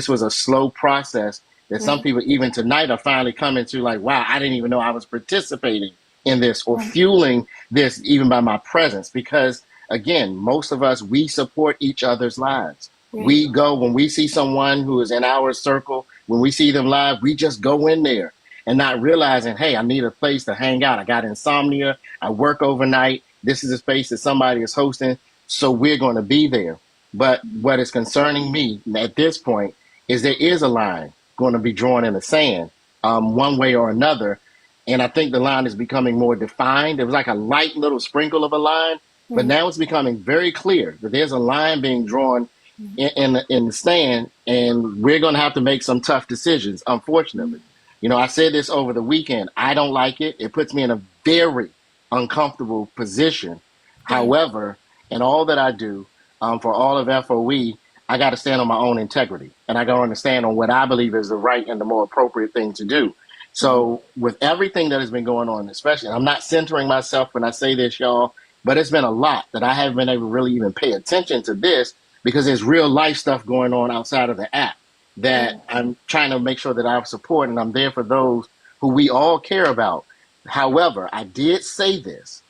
was a slow process that some people even tonight are finally coming to, like, wow, I didn't even know I was participating in this or fueling this even by my presence. Because again, most of us, we support each other's lives. We go, when we see someone who is in our circle, when we see them live, we just go in there and not realizing, hey, I need a place to hang out. I got insomnia. I work overnight. This is a space that somebody is hosting. So we're going to be there. But what is concerning me at this point is there is a line going to be drawn in the sand, one way or another. And I think the line is becoming more defined. It was like a light little sprinkle of a line, but now it's becoming very clear that there's a line being drawn in the stand, and we're going to have to make some tough decisions, unfortunately. You know, I said this over the weekend. I don't like it. It puts me in a very uncomfortable position. However, in all that I do for all of FOE, I got to stand on my own integrity, and I got to understand on what I believe is the right and the more appropriate thing to do. So with everything that has been going on, especially, I'm not centering myself when I say this, y'all, but it's been a lot that I haven't been able to really even pay attention to this, because there's real life stuff going on outside of the app that I'm trying to make sure that I support, and I'm there for those who we all care about. However, I did say this,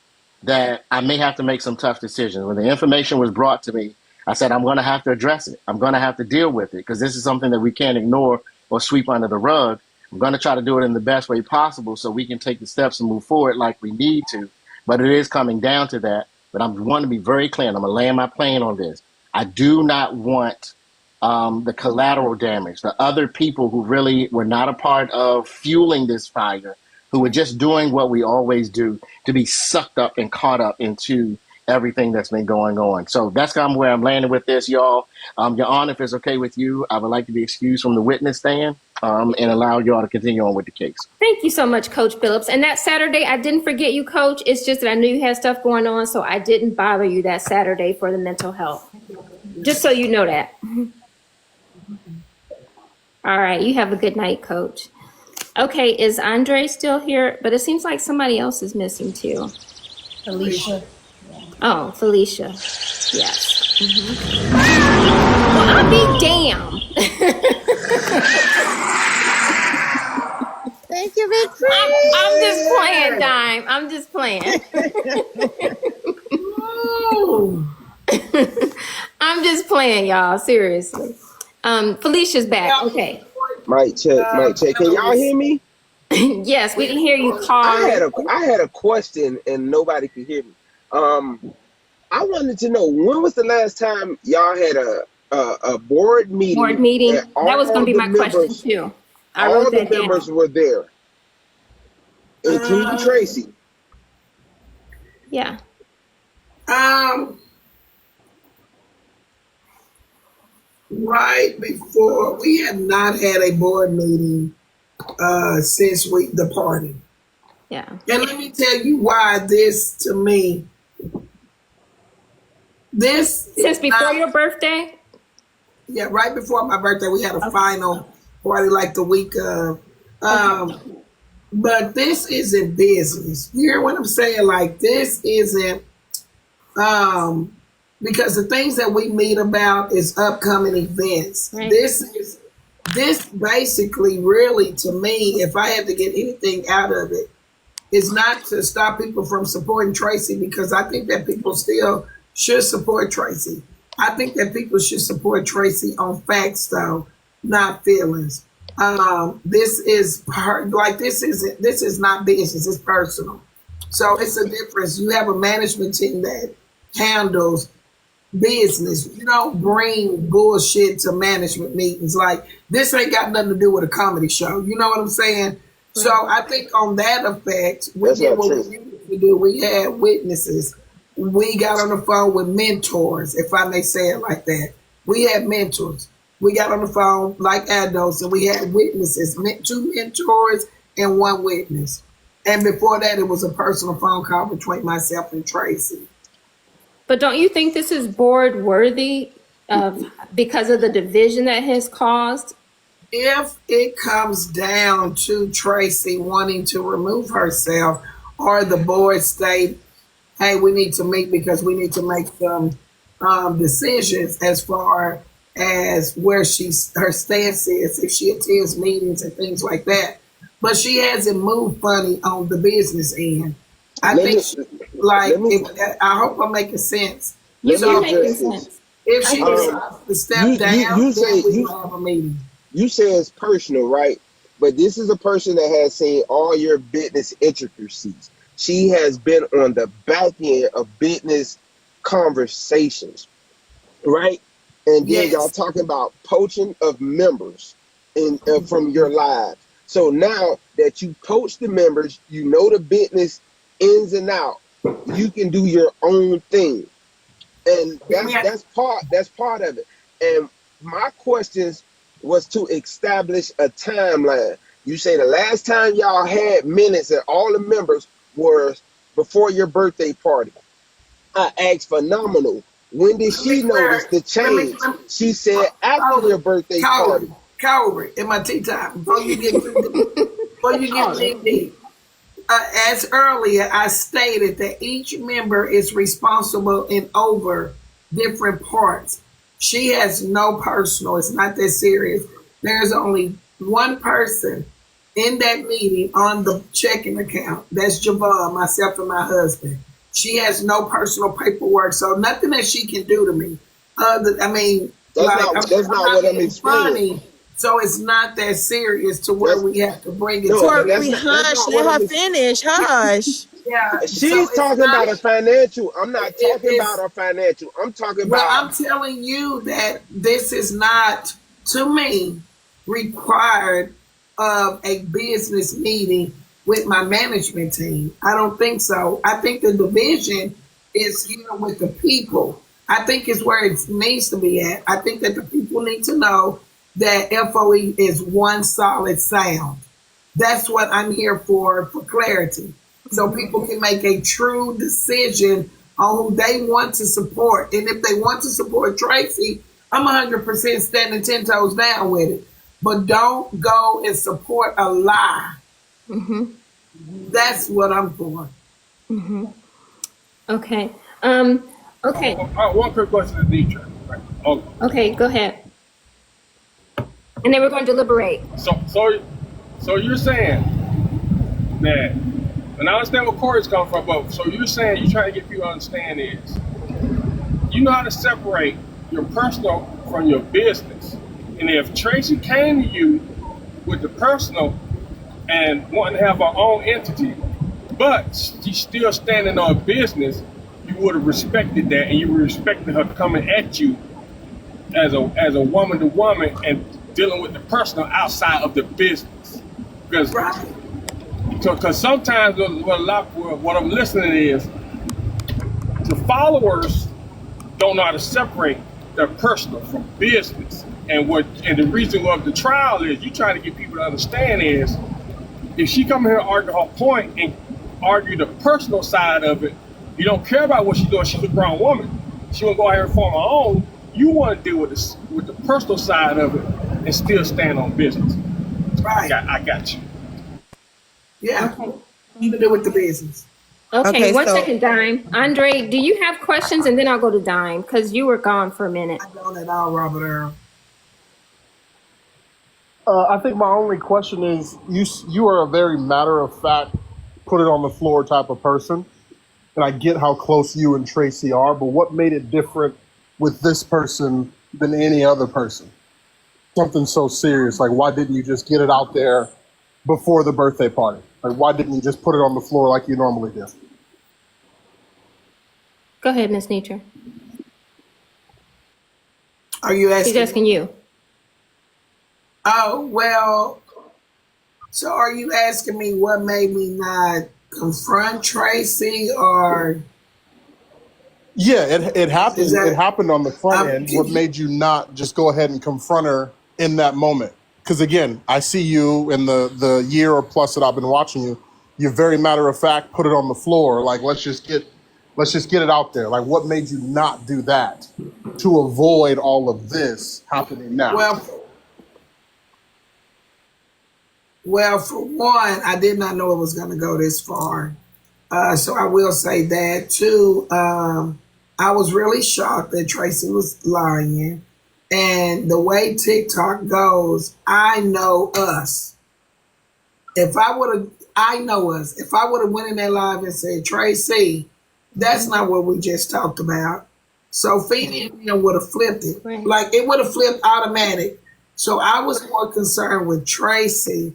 that I may have to make some tough decisions. When the information was brought to me, I said, I'm going to have to address it. I'm going to have to deal with it, because this is something that we can't ignore or sweep under the rug. I'm going to try to do it in the best way possible so we can take the steps and move forward like we need to. But it is coming down to that. But I want to be very clear, and I'm going to land my plane on this. I do not want the collateral damage, the other people who really were not a part of fueling this fire, who were just doing what we always do, to be sucked up and caught up into everything that's been going on. So that's kind of where I'm landing with this, y'all. Your Honor, if it's okay with you, I would like to be excused from the witness stand and allow y'all to continue on with the case. Thank you so much, Coach Phillips. And that Saturday, I didn't forget you, Coach. It's just that I knew you had stuff going on, so I didn't bother you that Saturday for the mental health. Just so you know that. All right, you have a good night, Coach. Okay, is Andre still here? But it seems like somebody else is missing too. Alicia. Oh, Felicia. Yes. Well, I'll be damned. Thank you, Big Fred. I'm just playing, Dime. I'm just playing. I'm just playing, y'all. Seriously. Felicia's back. Okay. Mic check, mic check. Can y'all hear me? Yes, we can hear you, I Carl. had a question and nobody could hear me. I wanted to know, when was the last time y'all had a board meeting? Board meeting. And That was going to be my question too. I wrote that down. All the members were there. including Tracy. Yeah. Right before, we have not had a board meeting since we departed. Yeah. And let me tell you why this, to me, this Since is before not, your birthday? yeah, right before my birthday, we had a final party like the week of. But this isn't business. You hear what I'm saying? Like, this isn't, because the things that we meet about is upcoming events. Right. This basically, really, to me, if I had to get anything out of it, is not to stop people from supporting Tracy, because I think that people still should support Tracy. I think that people should support Tracy on facts, though, not feelings. This is this is not business; it's personal. So it's a difference. You have a management team that handles business. You don't bring bullshit to management meetings. Like, this ain't got nothing to do with a comedy show. You know what I'm saying? So I think on that effect, we That's did not what true. we needed to do. We had witnesses. We got on the phone with mentors, if I may say it like that. We had mentors. We got on the phone like adults, and we had witnesses, two mentors and one witness. And before that, it was a personal phone call between myself and Tracy. But don't you think this is board worthy because of the division that has caused? If it comes down to Tracy wanting to remove herself, or the board state, hey, we need to meet because we need to make some decisions as far as where her stance is, if she attends meetings and things like that. But she hasn't moved funny on the business end. I Let think me she, let me I hope I'm making sense. You let me are So making address this. sense. if she I decides to step You down, you say then we will have a meeting. you say it's personal, right? But this is a person that has seen all your business intricacies. She has been on the back end of business conversations, right? And then y'all Yes. talking about poaching of members from your lives. So now that you poach the members, you know the business ins and out. You can do your own thing, and that's part of it. And my questions was to establish a timeline. You say the last time y'all had minutes and all the members were before your birthday party. I asked phenomenal. When did Let me she notice the change? let me, She said after your birthday party. Calvary, in my tea time, before you get too deep, before you get too deep. As earlier, I stated that each member is responsible in over different parts. She has no personal, it's not that serious. There's only one person in that meeting on the checking account. That's Javon, myself, and my husband. She has no personal paperwork, so nothing that she can do to me. I mean, That's not what I'm being explaining. funny, so it's not that serious to where That's we have to bring it no, to Corey, the. that's hush. not Let what her I'm. finish. Hush. Yeah, so She's it's talking not. about a financial. I'm not talking about It's a financial. I'm talking well, about I'm telling you that this is not, to me, required of a business meeting with my management team. I don't think so. I think the division is here with the people. I think it's where it needs to be at. I think that the people need to know that FOE is one solid sound. That's what I'm here for clarity. So people can make a true decision on who they want to support. And if they want to support Tracy, I'm 100% standing 10 toes down with it. But don't go and support a lie. That's what I'm for. Okay. Okay. One quick question to Deidre. Right. Okay. Okay, go ahead. And then we're going to deliberate. So you're saying that, and I understand where Corey's coming from, but so you're saying you're trying to get people to understand is you know how to separate your personal from your business. And if Tracy came to you with the personal and wanting to have her own entity, but she's still standing on business, you would have respected that, and you would have respected her coming at you as a woman to woman and dealing with the personal outside of the business. Because Right. Because sometimes what I'm listening is the followers don't know how to separate their personal from business. And the reason of the trial is you trying to get people to understand is if she come here and argue her point and argue the personal side of it, you don't care about what she's doing. She's a grown woman. She want to go out here and form her own. You want to deal with this with the personal side of it and still stand on business. Right. I got you. Yeah. You to do with the business. Okay, Okay, one so second, Dime. Andre, do you have questions? And then I'll go to Dime because you were gone for a minute. I don't at all, Robert Earl. I think my only question is you are a very matter of fact, put it on the floor type of person, and I get how close you and Tracy are. But what made it different with this person than any other person? Something so serious, like why didn't you just get it out there before the birthday party? Like why didn't you just put it on the floor like you normally do? Go ahead, Miss Nitra. Are you He's asking? asking you. Oh, well, so are you asking me what made me not confront Tracy or Yeah, it happened. is that It happened on the front end. What did made you not just go ahead and confront her in that moment? Because again, I see you in the year or plus that I've been watching you. You're very matter of fact. Put it on the floor. Like let's just get it out there. Like what made you not do that to avoid all of this happening now? well, for one, I did not know it was going to go this far. So I will say that too. I was really shocked that Tracy was lying. And the way TikTok goes, I know us. I know us. If I would have went in that live and said, Tracy, that's not what we just talked about. So Feeny and them would have flipped it. Right. Like it would have flipped automatic. So I was more concerned with Tracy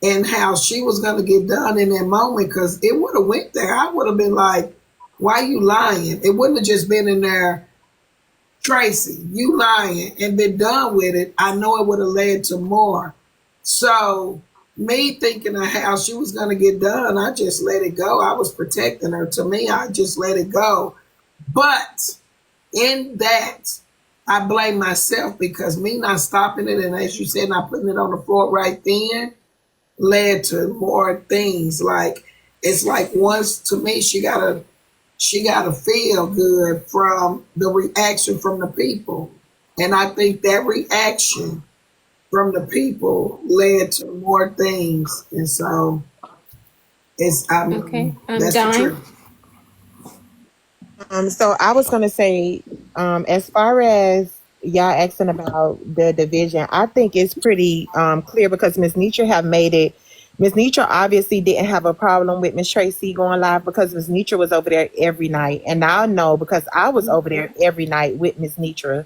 and how she was going to get done in that moment because it would have went there. I would have been like, why you lying? It wouldn't have just been in there, Tracy, you lying, and been done with it. I know it would have led to more. So me thinking of how she was going to get done, I just let it go. I was protecting her. To me, I just let it go. But in that, I blame myself because me not stopping it, and as you said, not putting it on the floor right then, led to more things. Like it's like once to me, she gotta feel good from the reaction from the people, and I think that reaction from the people led to more things, and so Okay. that's the Dime. truth. So I was gonna say, as far as y'all asking about the division, I think it's pretty clear because Miss Nitra have made it. Miss Nitra obviously didn't have a problem with Miss Tracy going live because Miss Nitra was over there every night, and I know because I was over there every night with Miss Nitra.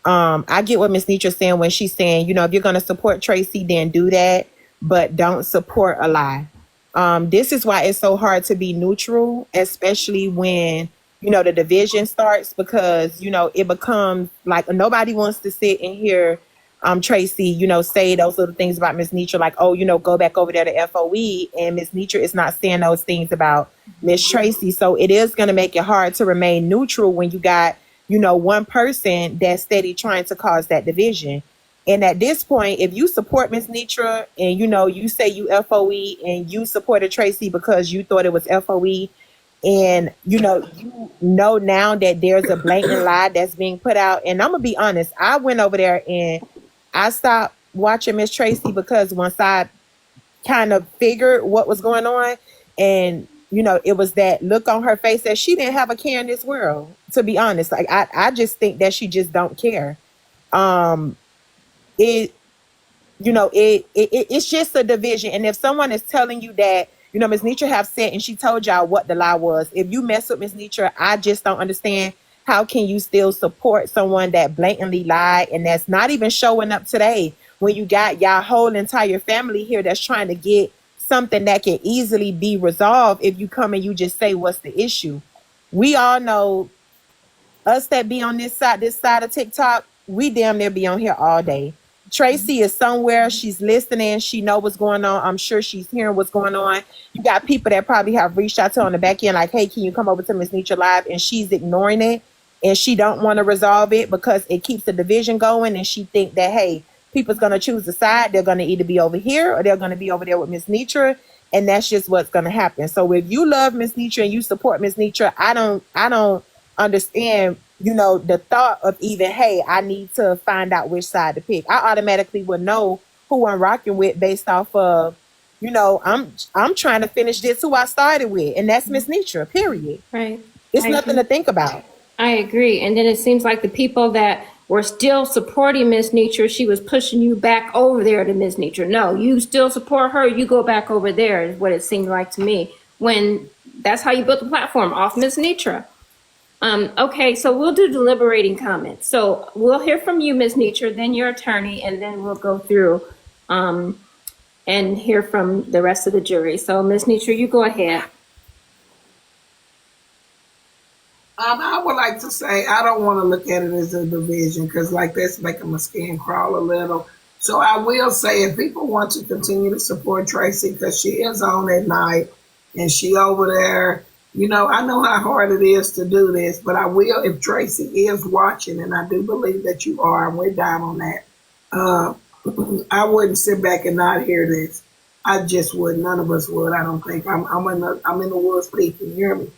I get what Miss Nitra's saying when she's saying, if you're gonna support Tracy, then do that, but don't support a lie. This is why it's so hard to be neutral, especially when the division starts because it becomes like nobody wants to sit and hear Tracy say those little things about Miss Nitra, like, oh, go back over there to FOE, and Miss Nitra is not saying those things about Miss Tracy. So it is going to make it hard to remain neutral when you got one person that's steady trying to cause that division. And at this point, if you support Miss Nitra and you say you FOE and you supported Tracy because you thought it was FOE, and you know now that there's a blatant lie that's being put out. And I'm gonna be honest, I went over there and I stopped watching Miss Tracy because once I kind of figured what was going on, and it was that look on her face that she didn't have a care in this world. To be honest, like I just think that she just don't care. It's just a division. And if someone is telling you that, Ms. Nitra have said, and she told y'all what the lie was. If you mess with Ms. Nitra, I just don't understand how can you still support someone that blatantly lied and that's not even showing up today when you got y'all whole entire family here that's trying to get something that can easily be resolved if you come and you just say what's the issue. We all know us that be on this side of TikTok, we damn near be on here all day. Tracy is somewhere. She's listening. She know what's going on. I'm sure she's hearing what's going on. You got people that probably have reached out to her on the back end, like, "Hey, can you come over to Miss Nietzsche Live?" And she's ignoring it, and she don't want to resolve it because it keeps the division going. And she think that, hey, people's gonna choose a side. They're gonna either be over here or they're gonna be over there with Miss Nietzsche, and that's just what's gonna happen. So if you love Miss Nietzsche and you support Miss Nietzsche, I don't understand, the thought of even, hey, I need to find out which side to pick. I automatically would know who I'm rocking with based off of, I'm trying to finish this who I started with, and that's Miss Nietzsche, period. Right. It's I nothing agree. to think about. I agree. And then it seems like the people that were still supporting Miss Nietzsche, she was pushing you back over there to Miss Nietzsche. No, you still support her, you go back over there, is what it seemed like to me. When that's how you built the platform, off Miss Nietzsche. Okay, so we'll do deliberating comments. So we'll hear from you, Ms. Nietzsche, then your attorney, and then we'll go through and hear from the rest of the jury. So Ms. Nietzsche, you go ahead. I would like to say I don't want to look at it as a division because, like, that's making my skin crawl a little. So I will say, if people want to continue to support Tracy because she is on at night and she over there, I know how hard it is to do this, but I will, if Tracy is watching, and I do believe that you are, and we're down on that. I wouldn't sit back and not hear this. I just would. None of us would. I don't think. I'm in the woods speaking. Hear me.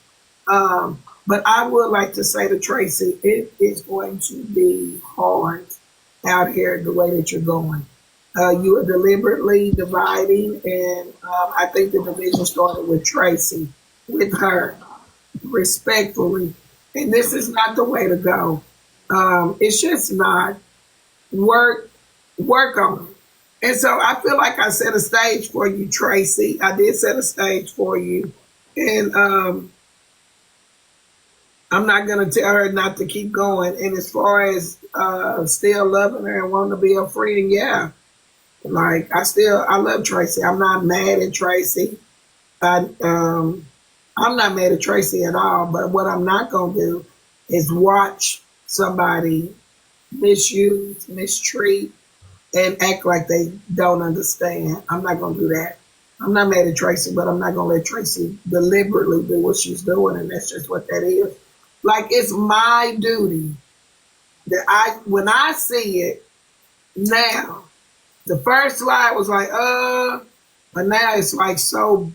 But I would like to say to Tracy, it is going to be hard out here the way that you're going. You are deliberately dividing, and I think the division started with Tracy, with her, respectfully. And this is not the way to go. It's just not. Work on it. And so I feel like I set a stage for you, Tracy. I did set a stage for you. And I'm not going to tell her not to keep going. And as far as still loving her and wanting to be a friend, yeah. Like, I love Tracy. I'm not mad at Tracy. I'm not mad at Tracy at all. But what I'm not going to do is watch somebody misuse, mistreat, and act like they don't understand. I'm not going to do that. I'm not mad at Tracy, but I'm not going to let Tracy deliberately do what she's doing, and that's just what that is. Like, it's my duty that when I see it now, the first slide was like, but now it's like so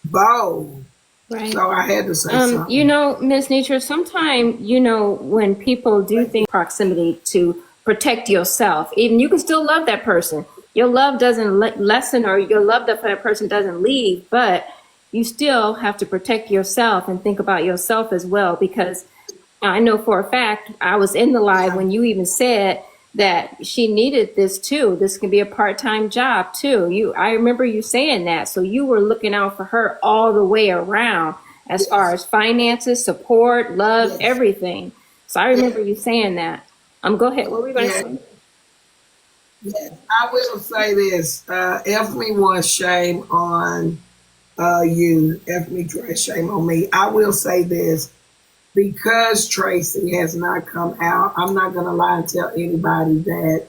bold. Right. So I had to say something. Ms. Nietzsche, sometimes, when people do things proximity to protect yourself, even you can still love that person. Your love doesn't lessen, or your love for that person doesn't leave, but you still have to protect yourself and think about yourself as well, because I know for a fact, I was in the live when you even said that she needed this too. This can be a part-time job too. I remember you saying that. So you were looking out for her all the way around as far as finances, support, love, everything. So I remember you saying that. Go ahead. What were you going to say? Yes, I will say this. F me one, shame on you. F me twice, shame on me. I will say this. Because Tracy has not come out, I'm not going to lie and tell anybody that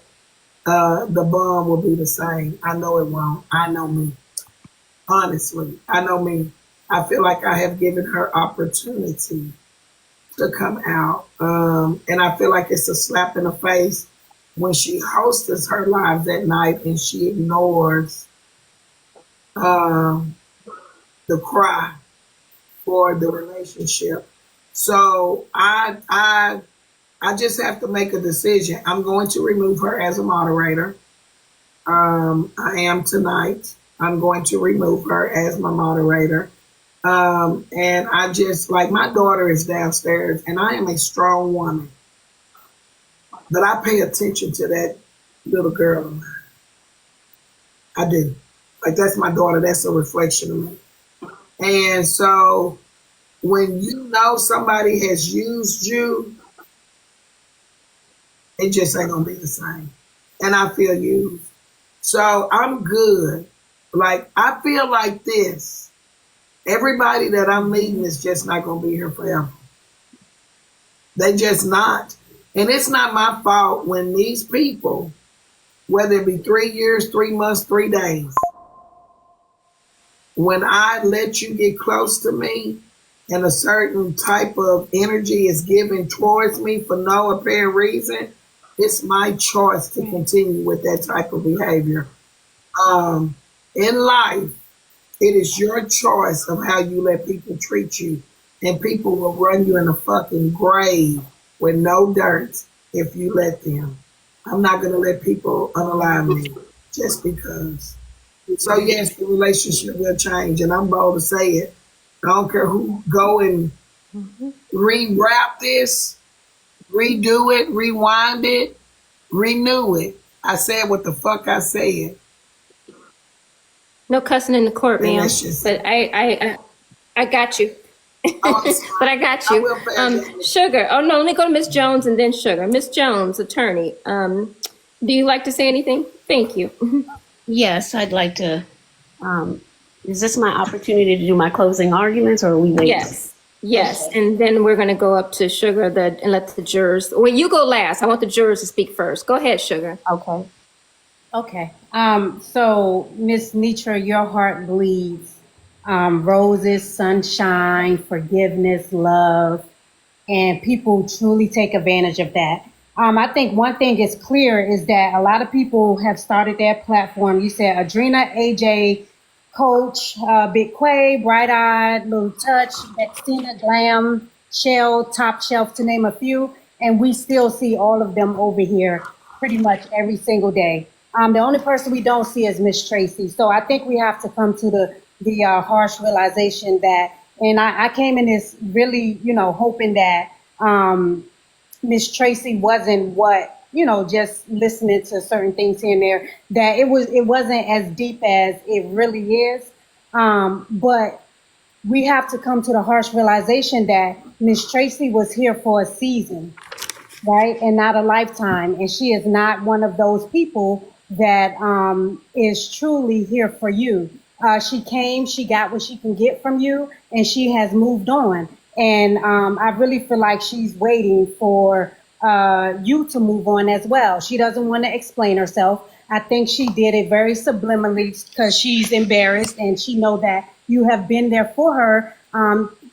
the bond will be the same. I know it won't. I know me. Honestly, I know me. I feel like I have given her opportunity to come out. And I feel like it's a slap in the face when she hosts her lives at night and she ignores the cry for the relationship. So I just have to make a decision. I'm going to remove her as a moderator. I am tonight. I'm going to remove her as my moderator. And I just, like, my daughter is downstairs and I am a strong woman. But I pay attention to that little girl of mine. I do. Like, that's my daughter. That's a reflection of me. And so when you know somebody has used you, it just ain't gonna be the same. And I feel used. So I'm good. Like, I feel like this. Everybody that I'm meeting is just not gonna be here forever. They just not. And it's not my fault when these people whether it be 3 years, 3 months, 3 days. When I let you get close to me and a certain type of energy is given towards me for no apparent reason, it's my choice to continue with that type of behavior. In life, it is your choice of how you let people treat you. And people will run you in a fucking grave with no dirt if you let them. I'm not going to let people unalive me just because. So yes, the relationship will change, and I'm bold to say it. I don't care who go and rewrap this, redo it, rewind it, renew it. I said what the fuck I said. No cussing in the court, And ma'am. that's just But I got you. oh, But I got I you. will pass. Sugar. Oh no, let me go to Miss Jones and then Sugar. Miss Jones, attorney. Do you like to say anything? Thank you. Yes, I'd like to. Is this my opportunity to do my closing arguments, or are we waiting? Yes. Yes. And then we're going to go up to Sugar and let the jurors. Well, you go last. I want the jurors to speak first. Go ahead, Sugar. Okay. Okay. So Miss Nitra, your heart bleeds. Roses, sunshine, forgiveness, love, and people truly take advantage of that. I think one thing is clear is that a lot of people have started their platform. You said Adrena, AJ, Coach, Big Quay, Bright Eyed, Little Touch, Bextina, Glam, Shell, Top Shelf, to name a few. And we still see all of them over here pretty much every single day. The only person we don't see is Miss Tracy. So I think we have to come to the harsh realization that, and I came in this really, hoping that Miss Tracy wasn't what, just listening to certain things here and there, that it wasn't as deep as it really is. But we have to come to the harsh realization that Miss Tracy was here for a season, right? And not a lifetime. And she is not one of those people that is truly here for you. She came, she got what she can get from you, and she has moved on. And I really feel like she's waiting for you to move on as well. She doesn't want to explain herself. I think she did it very subliminally because she's embarrassed and she know that you have been there for her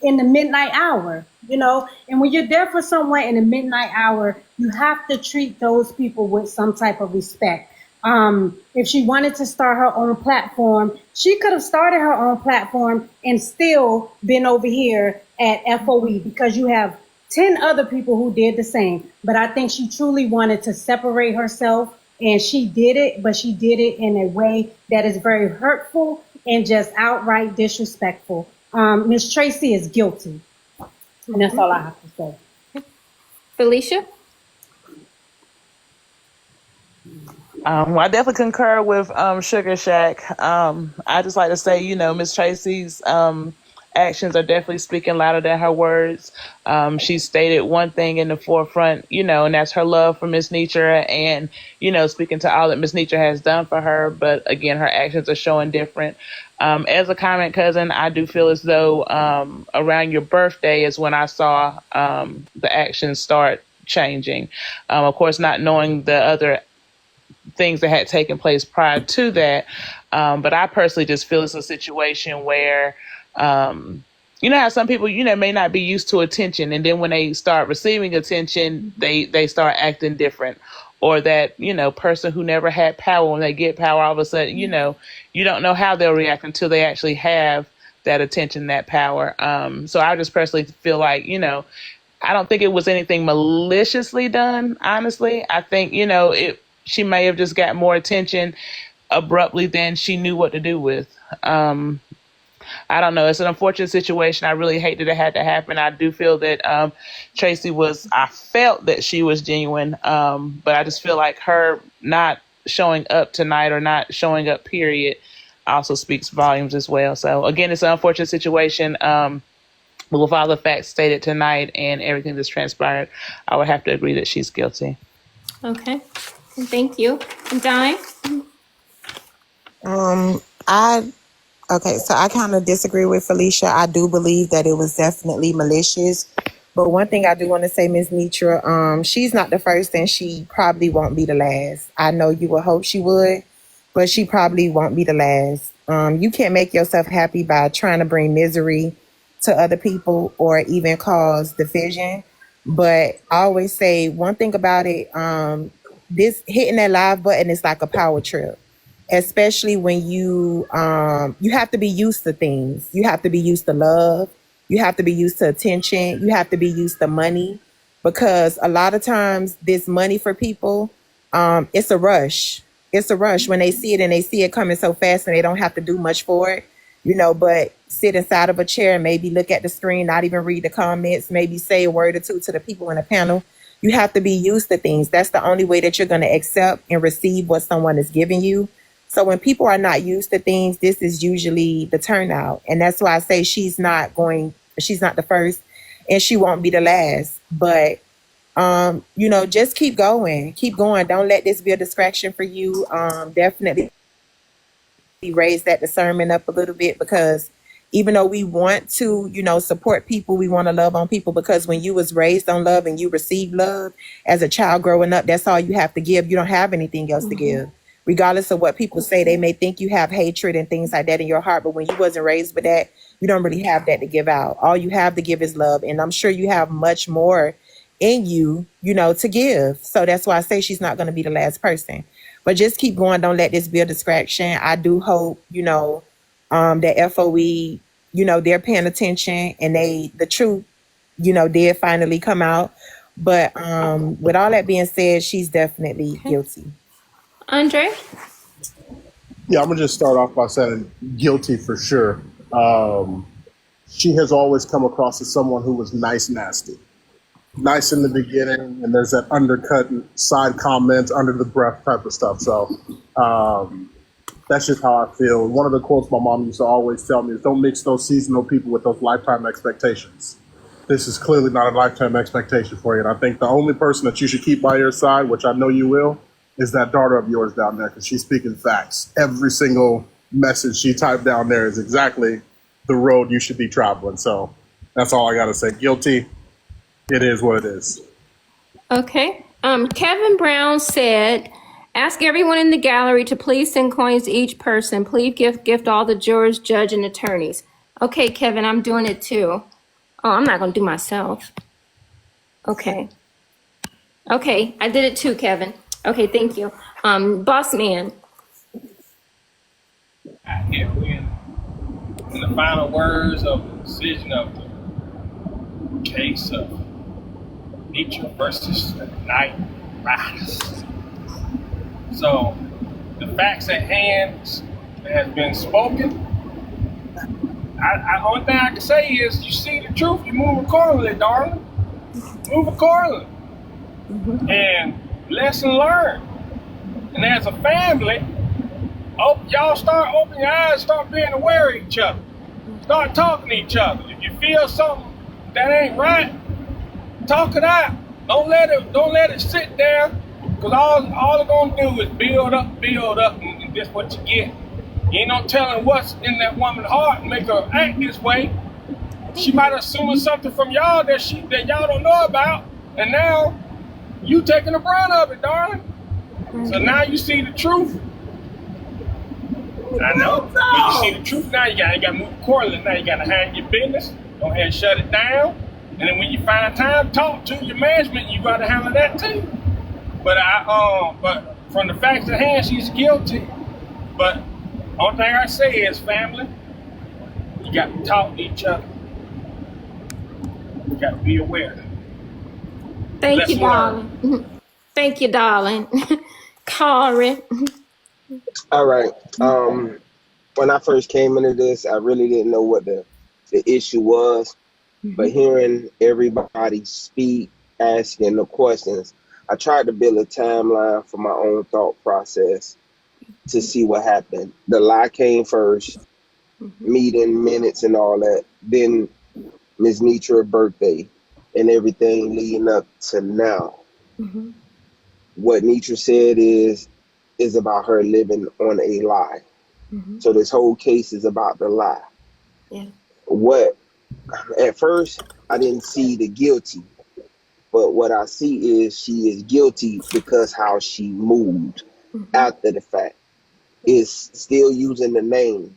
in the midnight hour, and when you're there for someone in the midnight hour, you have to treat those people with some type of respect. If she wanted to start her own platform, she could have started her own platform and still been over here at FOE because you have 10 other people who did the same. But I think she truly wanted to separate herself, and she did it, but she did it in a way that is very hurtful and just outright disrespectful. Miss Tracy is guilty. And that's all I have to say. Felicia? Well, I definitely concur with Sugar Shack. I just like to say, Miss Tracy's actions are definitely speaking louder than her words. She stated one thing in the forefront, and that's her love for Miss Nitra and, speaking to all that Miss Nitra has done for her. But again, her actions are showing different. As a comment cousin, I do feel as though around your birthday is when I saw the actions start changing. Of course, not knowing the other things that had taken place prior to that. But I personally just feel it's a situation where, how some people, may not be used to attention. And then when they start receiving attention, they start acting different. Or that, person who never had power, when they get power, all of a sudden, you don't know how they'll react until they actually have that attention, that power. So I just personally feel like, I don't think it was anything maliciously done, honestly. I think, she may have just got more attention abruptly than she knew what to do with. I don't know. It's an unfortunate situation. I really hate that it had to happen. I do feel that Tracy I felt that she was genuine, but I just feel like her not showing up tonight or not showing up, period, also speaks volumes as well. So again, it's an unfortunate situation. But with all the facts stated tonight and everything that's transpired, I would have to agree that she's guilty. Okay. Thank you. And Di? Okay, so I kind of disagree with Felicia. I do believe that it was definitely malicious. But one thing I do want to say, Ms. Nitra, she's not the first and she probably won't be the last. I know you would hope she would, but she probably won't be the last. You can't make yourself happy by trying to bring misery to other people or even cause division. But I always say one thing about it, this hitting that live button is like a power trip, especially when you have to be used to things. You have to be used to love. You have to be used to attention. You have to be used to money, because a lot of times this money for people, it's a rush. It's a rush when they see it and they see it coming so fast and they don't have to do much for it, but sit inside of a chair and maybe look at the screen, not even read the comments, maybe say a word or two to the people in the panel. You have to be used to things. That's the only way that you're going to accept and receive what someone is giving you. So when people are not used to things, this is usually the turnout. And that's why I say she's not the first and she won't be the last. But just keep going. Keep going. Don't let this be a distraction for you. Definitely raise that discernment up a little bit, because even though we want to, support people, we want to love on people, because when you was raised on love and you received love as a child growing up, that's all you have to give. You don't have anything else to give. Regardless of what people say, they may think you have hatred and things like that in your heart, but when you wasn't raised with that, you don't really have that to give out. All you have to give is love, and I'm sure you have much more in you, to give. So that's why I say she's not going to be the last person. But just keep going. Don't let this be a distraction. I do hope, that FOE, they're paying attention and the truth, did finally come out. But with all that being said, she's definitely guilty. Andre? Yeah, I'm gonna just start off by saying guilty for sure. She has always come across as someone who was nasty. Nice in the beginning, and there's that undercut and side comments, under the breath type of stuff. So that's just how I feel. One of the quotes my mom used to always tell me is, don't mix those seasonal people with those lifetime expectations. This is clearly not a lifetime expectation for you. And I think the only person that you should keep by your side, which I know you will, is that daughter of yours down there, because she's speaking facts. Every single message she typed down there is exactly the road you should be traveling. So that's all I got to say. Guilty. It is what it is. Okay. Kevin Brown said, ask everyone in the gallery to please send coins to each person. Please gift all the jurors, judge, and attorneys. Okay, Kevin, I'm doing it too. Oh, I'm not going to do myself. Okay. Okay, I did it too, Kevin. Okay, thank you. Boss man. In the final words of the decision of the case of Nitra versus the Night Riders. So the facts at hand has been spoken. Only thing I can say is, you see the truth, you move accordingly, darling. Move accordingly. And lesson learned. And as a family, y'all start opening your eyes, start being aware of each other. Start talking to each other. If you feel something that ain't right, talk it out. Don't let it sit there, because all it's gonna do is build up, and that's what you get. You ain't no telling what's in that woman's heart and make her act this way. She might assume something from y'all that y'all don't know about, and now you taking the brunt of it, darling. So now you see the truth. I know. When you see the truth, now you gotta move accordingly. Now you gotta handle your business. Go ahead and shut it down. And then when you find time, talk to your management. You gotta handle that too. But but from the facts at hand, she's guilty. But only thing I say is, family, you got to talk to each other. You got to be aware. Thank you, darling. Thank you, darling. Corey. All right. When I first came into this, I really didn't know what the issue was. But hearing everybody speak, asking the questions, I tried to build a timeline for my own thought process to see what happened. The lie came first, meeting minutes and all that. Then Ms. Nitra's birthday and everything leading up to now. What Nitra said is about her living on a lie. So this whole case is about the lie. Yeah. What At first, I didn't see the guilty, but what I see is she is guilty because how she moved Mm-hmm. after the fact is still using the name.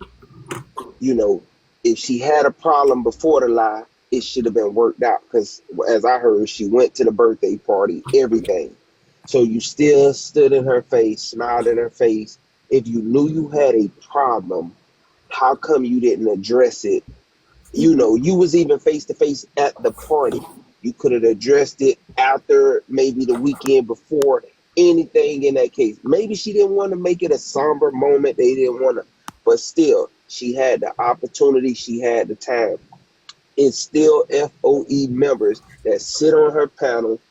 You know, if she had a problem before the lie, it should have been worked out. Because as I heard, she went to the birthday party, everything. So you still stood in her face, smiled in her face. If you knew you had a problem, how come you didn't address it? You know, you was even face to face at the party. You could have addressed it after, maybe the weekend before, anything in that case. Maybe she didn't want to make it a somber moment. They didn't want to, but still, she had the opportunity. She had the time. It's still FOE members that sit on her panel,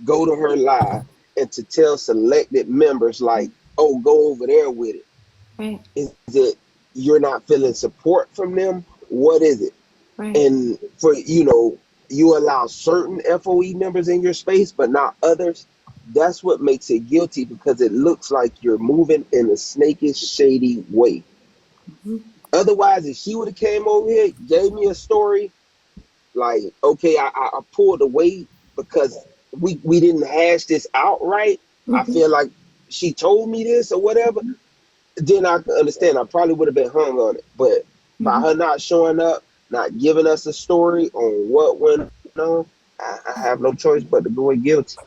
go to her live, and to tell selected members like, "Oh, go over there with it." Right. Is it you're not feeling support from them? What is it? Right. And for you allow certain FOE members in your space but not others. That's what makes it guilty, because it looks like you're moving in a snakish, shady way. Mm-hmm. Otherwise, if she would have came over here, gave me a story, like, okay, I pulled away because we didn't hash this out right. I Mm-hmm. feel like she told me this or whatever, then I can understand. I probably would have been hung on it. But by Mm-hmm. her not showing up, not giving us a story on what went on, I have no choice but to go with guilty.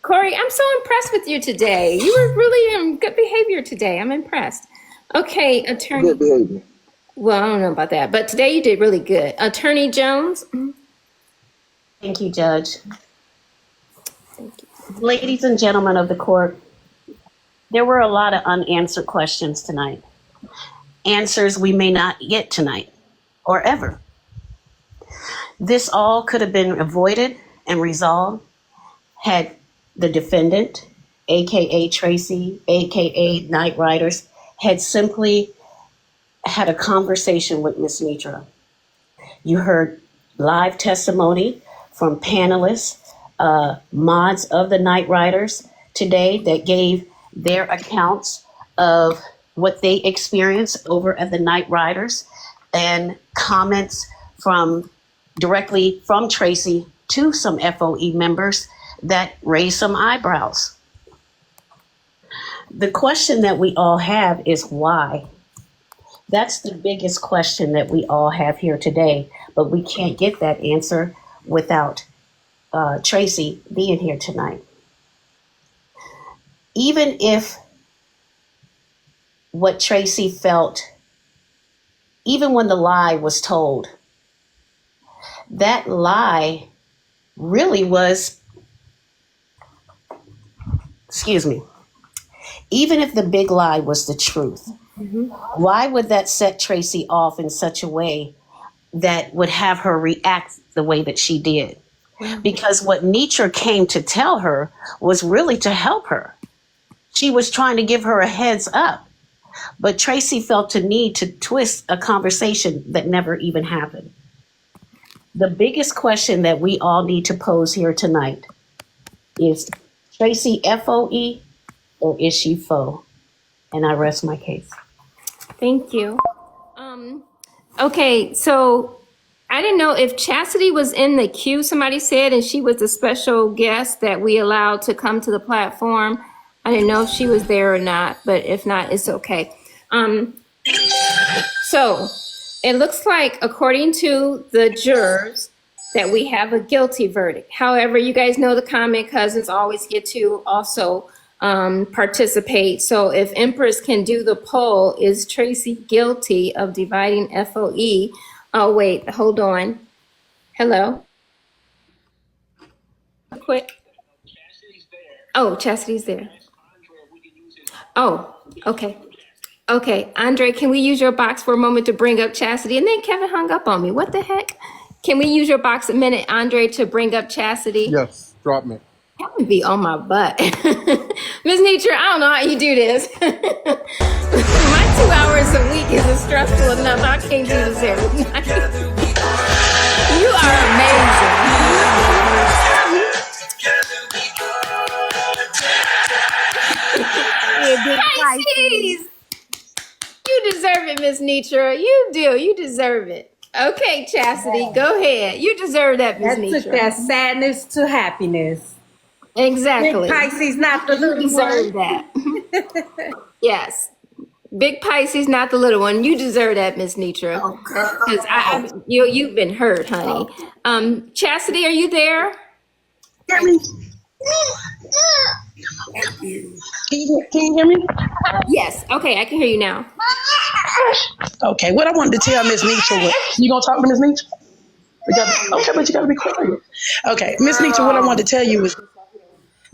Corey, I'm so impressed with you today. You were really in good behavior today. I'm impressed. Okay, Good attorney. behavior. Well, I don't know about that, but today you did really good. Attorney Jones. Thank you, Judge. Thank you. Ladies and gentlemen of the court, there were a lot of unanswered questions tonight. Answers we may not get tonight or ever. This all could have been avoided and resolved had the defendant, aka Tracy, aka Night Riders, had simply had a conversation with Miss Nitra. You heard live testimony from panelists, mods of the Night Riders today that gave their accounts of what they experienced over at the Night Riders, and comments from directly from Tracy to some FOE members that raised some eyebrows. The question that we all have is why? That's the biggest question that we all have here today, but we can't get that answer without Tracy being here tonight. Even if what Tracy felt, even when the lie was told, that lie really was, even if the big lie was the truth, Mm-hmm. why would that set Tracy off in such a way that would have her react the way that she did? Because what Nitra came to tell her was really to help her. She was trying to give her a heads up, but Tracy felt the need to twist a conversation that never even happened. The biggest question that we all need to pose here tonight is Tracy FOE or is she faux? And I rest my case. Thank you. Okay, so I didn't know if Chastity was in the queue, somebody said, and she was the special guest that we allowed to come to the platform. I didn't know if she was there or not, but if not, it's okay. So it looks like, according to the jurors, that we have a guilty verdict. However, you guys know the comment cousins always get to also participate. So if Empress can do the poll, is Tracy guilty of dividing FOE? Oh, wait, hold on. Hello? Quick. Oh, Chastity's there. Oh, okay. Okay, Andre, can we use your box for a moment to bring up Chastity? And then Kevin hung up on me. What the heck? Can we use your box a minute, Andre, to bring up Chastity? Yes, drop me. That would be on my butt. Ms. Nature, I don't know how you do this. My 2 hours a week is stressful enough. I can't do this every night. You are amazing. Pisces! You deserve it, Miss Nitra. You do. You deserve it. Okay, Chastity, go ahead. You deserve that, Miss That took Nitra. that sadness to happiness. Big Exactly. Pisces, not the You little deserve one. that. Yes. Big Pisces, not the little one. You deserve that, Miss Nitra. Oh, Because girl. you've been hurt, honey. Chastity, are you there? Hear me? Thank you. Can you hear me? Yes. Okay, I can hear you now. Okay, what I wanted to tell Miss Nietzsche was, you gonna talk to Miss Nietzsche? Okay, but you gotta be quiet. Okay, Miss Nietzsche, what I wanted to tell you was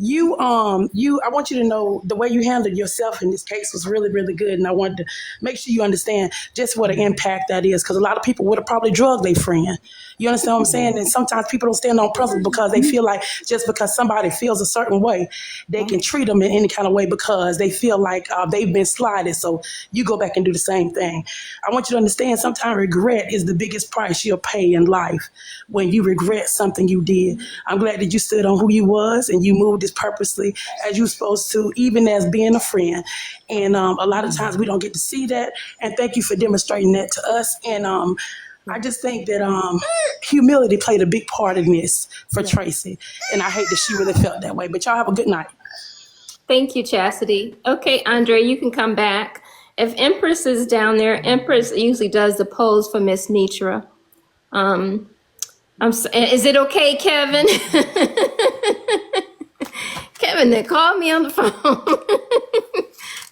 I want you to know the way you handled yourself in this case was really, really good. And I wanted to make sure you understand just what an impact that is. Because a lot of people would have probably drugged their friend. You understand what I'm saying? And sometimes people don't stand on principle because they feel like just because somebody feels a certain way, they can treat them in any kind of way because they feel like they've been slighted. So you go back and do the same thing. I want you to understand sometimes regret is the biggest price you'll pay in life when you regret something you did. I'm glad that you stood on who you was and you moved as purposely as you supposed to, even as being a friend. And a lot of times we don't get to see that. And thank you for demonstrating that to us. And I just think that humility played a big part in this for Tracy. And I hate that she really felt that way. But y'all have a good night. Thank you, Chastity. Okay, Andre, you can come back. If Empress is down there, Empress usually does the polls for Miss Nitra. Is it okay, Kevin? Kevin, they called me on the phone.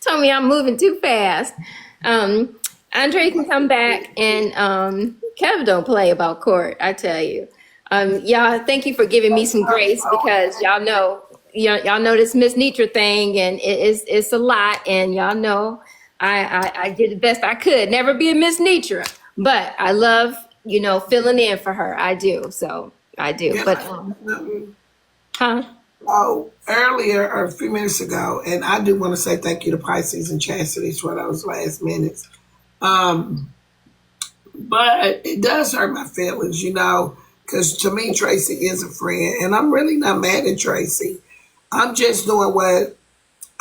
Told me I'm moving too fast. Andre can come back, and Kevin don't play about court, I tell you. Y'all, thank you for giving me some grace because y'all know this Miss Nitra thing, and it's a lot, and y'all know I did the best I could. Never be a Miss Nitra, but I love filling in for her. I do, so I do. Yeah. But huh? Oh, earlier or a few minutes ago, and I do want to say thank you to Pisces and Chastity for those last minutes. But it does hurt my feelings, because to me, Tracy is a friend, and I'm really not mad at Tracy. I'm just doing what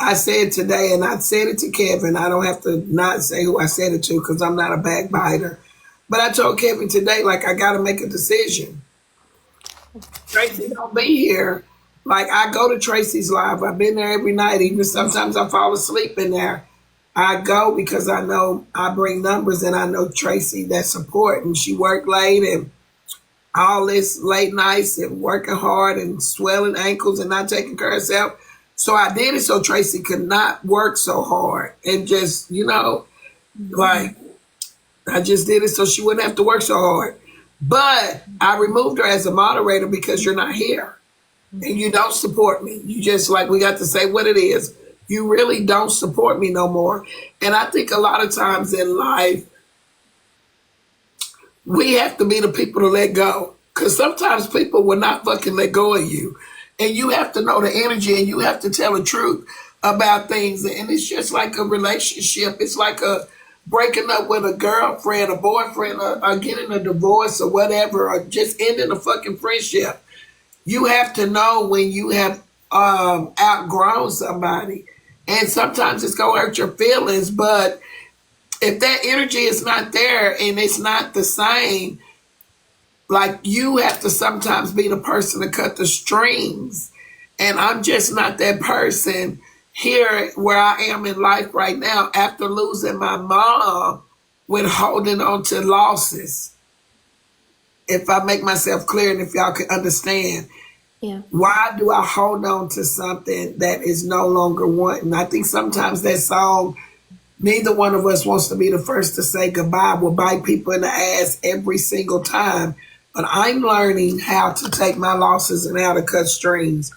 I said today, and I said it to Kevin. I don't have to not say who I said it to because I'm not a backbiter. But I told Kevin today, I got to make a decision. Tracy don't be here. I go to Tracy's live. I've been there every night. Even sometimes I fall asleep in there. I go because I know I bring numbers and I know Tracy that support. And she worked late and all this late nights and working hard and swelling ankles and not taking care of herself. So I did it so Tracy could not work so hard and just, I just did it so she wouldn't have to work so hard. But I removed her as a moderator because you're not here. And you don't support me. You just we got to say what it is. You really don't support me no more. And I think a lot of times in life, we have to be the people to let go. Because sometimes people will not fucking let go of you. And you have to know the energy and you have to tell the truth about things. And it's just like a relationship. It's like a breaking up with a girlfriend, a boyfriend, or getting a divorce or whatever, or just ending a fucking friendship. You have to know when you have outgrown somebody. And sometimes it's going to hurt your feelings. But if that energy is not there and it's not the same, you have to sometimes be the person to cut the strings. And I'm just not that person here where I am in life right now after losing my mom with holding on to losses. If I make myself clear and if y'all can understand. Yeah. Why do I hold on to something that is no longer wanting? I think sometimes that song, neither one of us wants to be the first to say goodbye, will bite people in the ass every single time. But I'm learning how to take my losses and how to cut strings.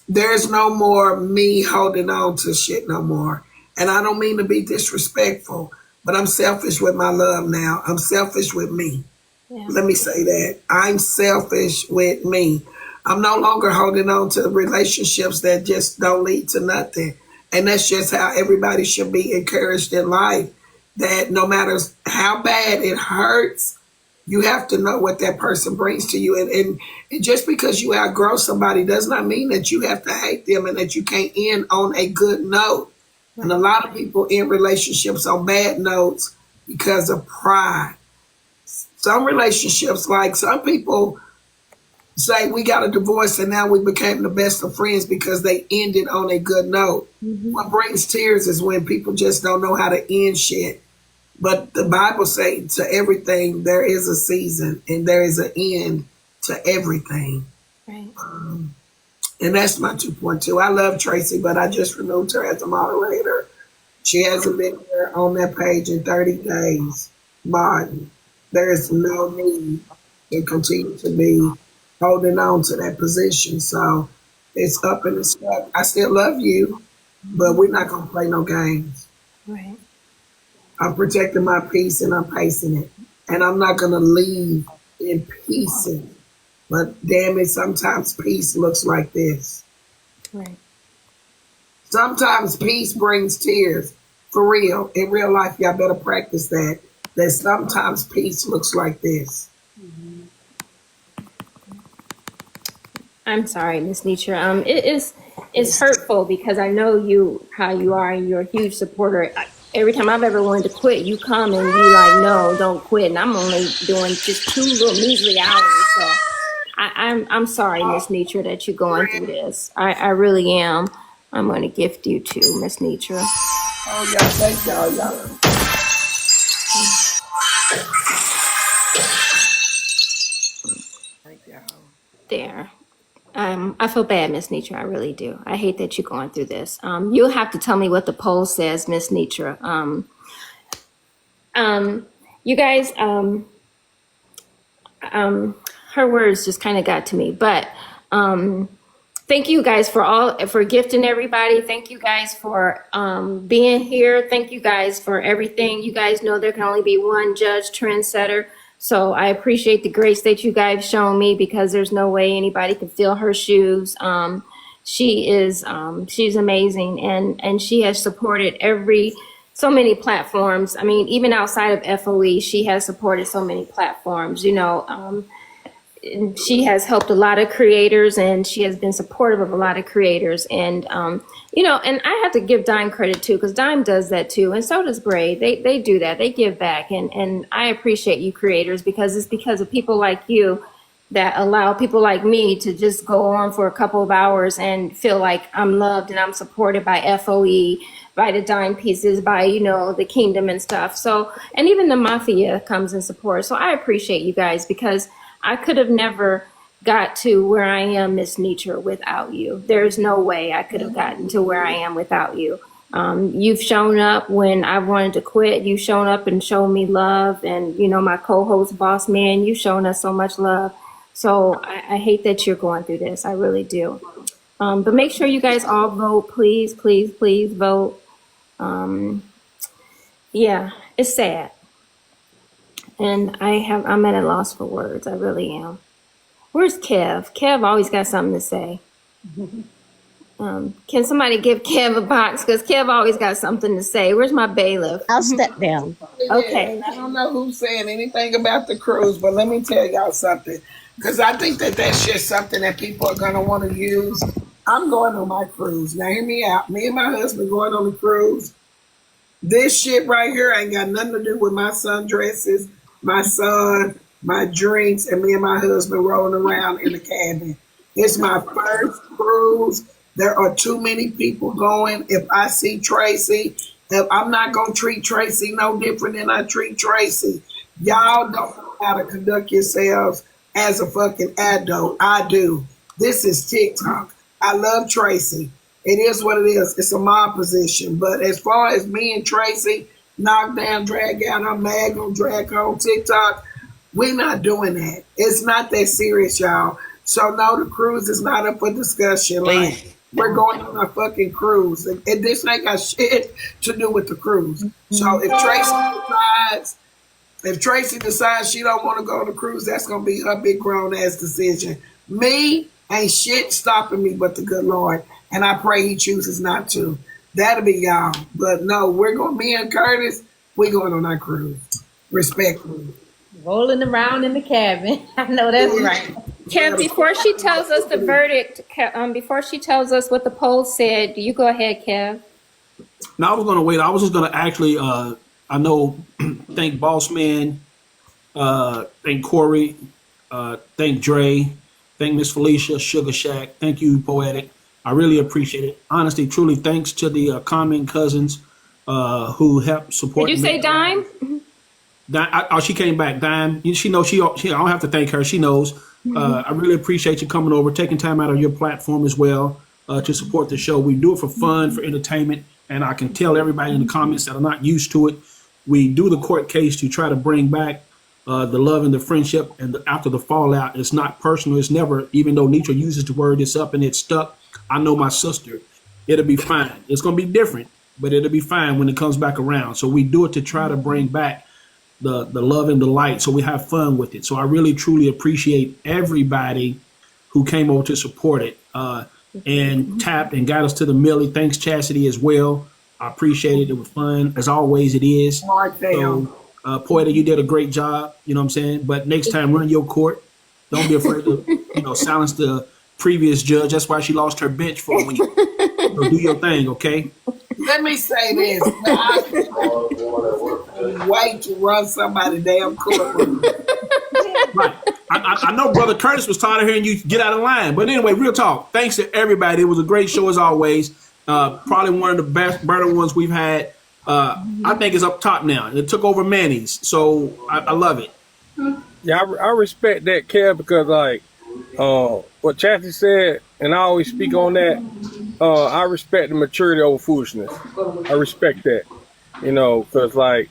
There's no more me holding on to shit no more. And I don't mean to be disrespectful, but I'm selfish with my love now. I'm selfish with me. Yeah. Let me say that. I'm selfish with me. I'm no longer holding on to relationships that just don't lead to nothing. And that's just how everybody should be encouraged in life. That no matter how bad it hurts, you have to know what that person brings to you. And just because you outgrow somebody does not mean that you have to hate them and that you can't end on a good note. And a lot of people end relationships on bad notes because of pride. Some relationships, like some people say we got a divorce and now we became the best of friends because they ended on a good note. What brings tears is when people just don't know how to end shit. But the Bible says to everything there is a season and there is an end to everything. Right. And that's my 2.2. I love Tracy, but I just removed her as a moderator. She hasn't been here on that page in 30 days. Martin, there is no need to continue to be holding on to that position. So it's up and it's stuck. I still love you, but we're not going to play no games. Right. I'm protecting my peace and I'm pacing it. And I'm not going to leave in pieces. But damn it, sometimes peace looks like this. Right. Sometimes peace brings tears. For real. In real life, y'all better practice that. That sometimes peace looks like this. I'm sorry, Miss Nitra. It's hurtful because I know how you are and you're a huge supporter. Every time I've ever wanted to quit, you come and you like, no, don't quit. And I'm only doing just 2 little measly hours. So I'm sorry, Miss Nitra, that you're going through this. I really am. I'm going to gift you too, Miss Nitra. Oh, y'all, thank y'all. Thank y'all. There. I feel bad, Miss Nitra. I really do. I hate that you're going through this. You'll have to tell me what the poll says, Miss Nitra. You guys, her words just kind of got to me, but thank you guys for gifting everybody. Thank you guys for being here. Thank you guys for everything. You guys know there can only be one judge trendsetter. So I appreciate the grace that you guys shown me because there's no way anybody can fill her shoes. She's amazing and she has supported so many platforms. I mean, even outside of FOE, she has supported so many platforms, she has helped a lot of creators and she has been supportive of a lot of creators. And, and I have to give Dime credit too, because Dime does that too. And so does Bray. They do that. They give back. And I appreciate you creators because it's because of people like you that allow people like me to just go on for a couple of hours and feel like I'm loved and I'm supported by FOE, by the Dime Pieces, by, the Kingdom and stuff. So, and even the Mafia comes and supports. So I appreciate you guys because I could have never got to where I am, Miss Nitra, without you. There's no way I could have gotten to where I am without you. You've shown up when I wanted to quit. You've shown up and shown me love. And, my co-host, Boss Man, you've shown us so much love. So I hate that you're going through this. I really do. But make sure you guys all vote. Please, please, please vote. Yeah, it's sad. And I'm at a loss for words. I really am. Where's Kev? Kev always got something to say. Can somebody give Kev a box? Because Kev always got something to say. Where's my bailiff? I'll step down. Okay. I don't know who's saying anything about the cruise, but let me tell y'all something. Because I think that that's just something that people are going to want to use. I'm going on my cruise. Now, hear me out. Me and my husband going on the cruise. This shit right here ain't got nothing to do with my sundresses, my son, my drinks, and me and my husband rolling around in the cabin. It's my first cruise. There are too many people going. If I see Tracy, if I'm not going to treat Tracy no different than I treat Tracy. Y'all don't know how to conduct yourselves as a fucking adult. I do. This is TikTok. I love Tracy. It is what it is. It's a mob position. But as far as me and Tracy, knock down, drag out, I'm mad, gonna drag her on TikTok, we're not doing that. It's not that serious, y'all. So no, the cruise is not up for discussion. Like, we're going on a fucking cruise. And this ain't got shit to do with the cruise. So if Tracy decides she don't want to go on the cruise, that's gonna be her big grown ass decision. Me, ain't shit stopping me but the good Lord. And I pray he chooses not to. That'll be y'all. But no, me and Curtis, we're going on our cruise. Respectfully. Rolling around in the cabin. I know that's right. Kev, before she tells us the verdict, before she tells us what the poll said, you go ahead, Kev. No, I was going to wait. I was just going to actually, thank Boss Man Thank Corey. Thank Dre. Thank Miss Felicia, Sugar Shack. Thank you, Poetic. I really appreciate it. Honestly, truly, thanks to the Common Cousins who helped Did support you and make say the live. Dime? Oh, she came back. Dime. She knows. I don't have to thank her. She knows. I really appreciate you coming over, taking time out of your platform as well to support the show. We do it for fun, for entertainment, and I can tell everybody in the comments that are not used to it. We do the court case to try to bring back the love and the friendship, and after the fallout, it's not personal. It's never, even though Nietzsche uses the word, it's up and it's stuck. I know my sister. It'll be fine. It's going to be different, but it'll be fine when it comes back around. So we do it to try to bring back the love and the light, so we have fun with it. So I really truly appreciate everybody who came over to support it and tapped and got us to the Millie. Thanks, Chastity, as well. I appreciate it. It was fun, as always. It is. So, Poeta, you did a great job. You know what I'm saying? But next time, run your court. Don't be afraid to silence the previous judge. That's why she lost her bench for a week. So do your thing, okay? Let me say this. Wait to run somebody damn courtroom. Right. I know Brother Curtis was tired of hearing you get out of line. But anyway, real talk. Thanks to everybody. It was a great show as always. Probably one of the better ones we've had. I think it's up top now. It took over Manny's. So I love it. Yeah, I respect that, Kev, because what Chastity said, and I always speak on that. I respect the maturity over foolishness. I respect that, because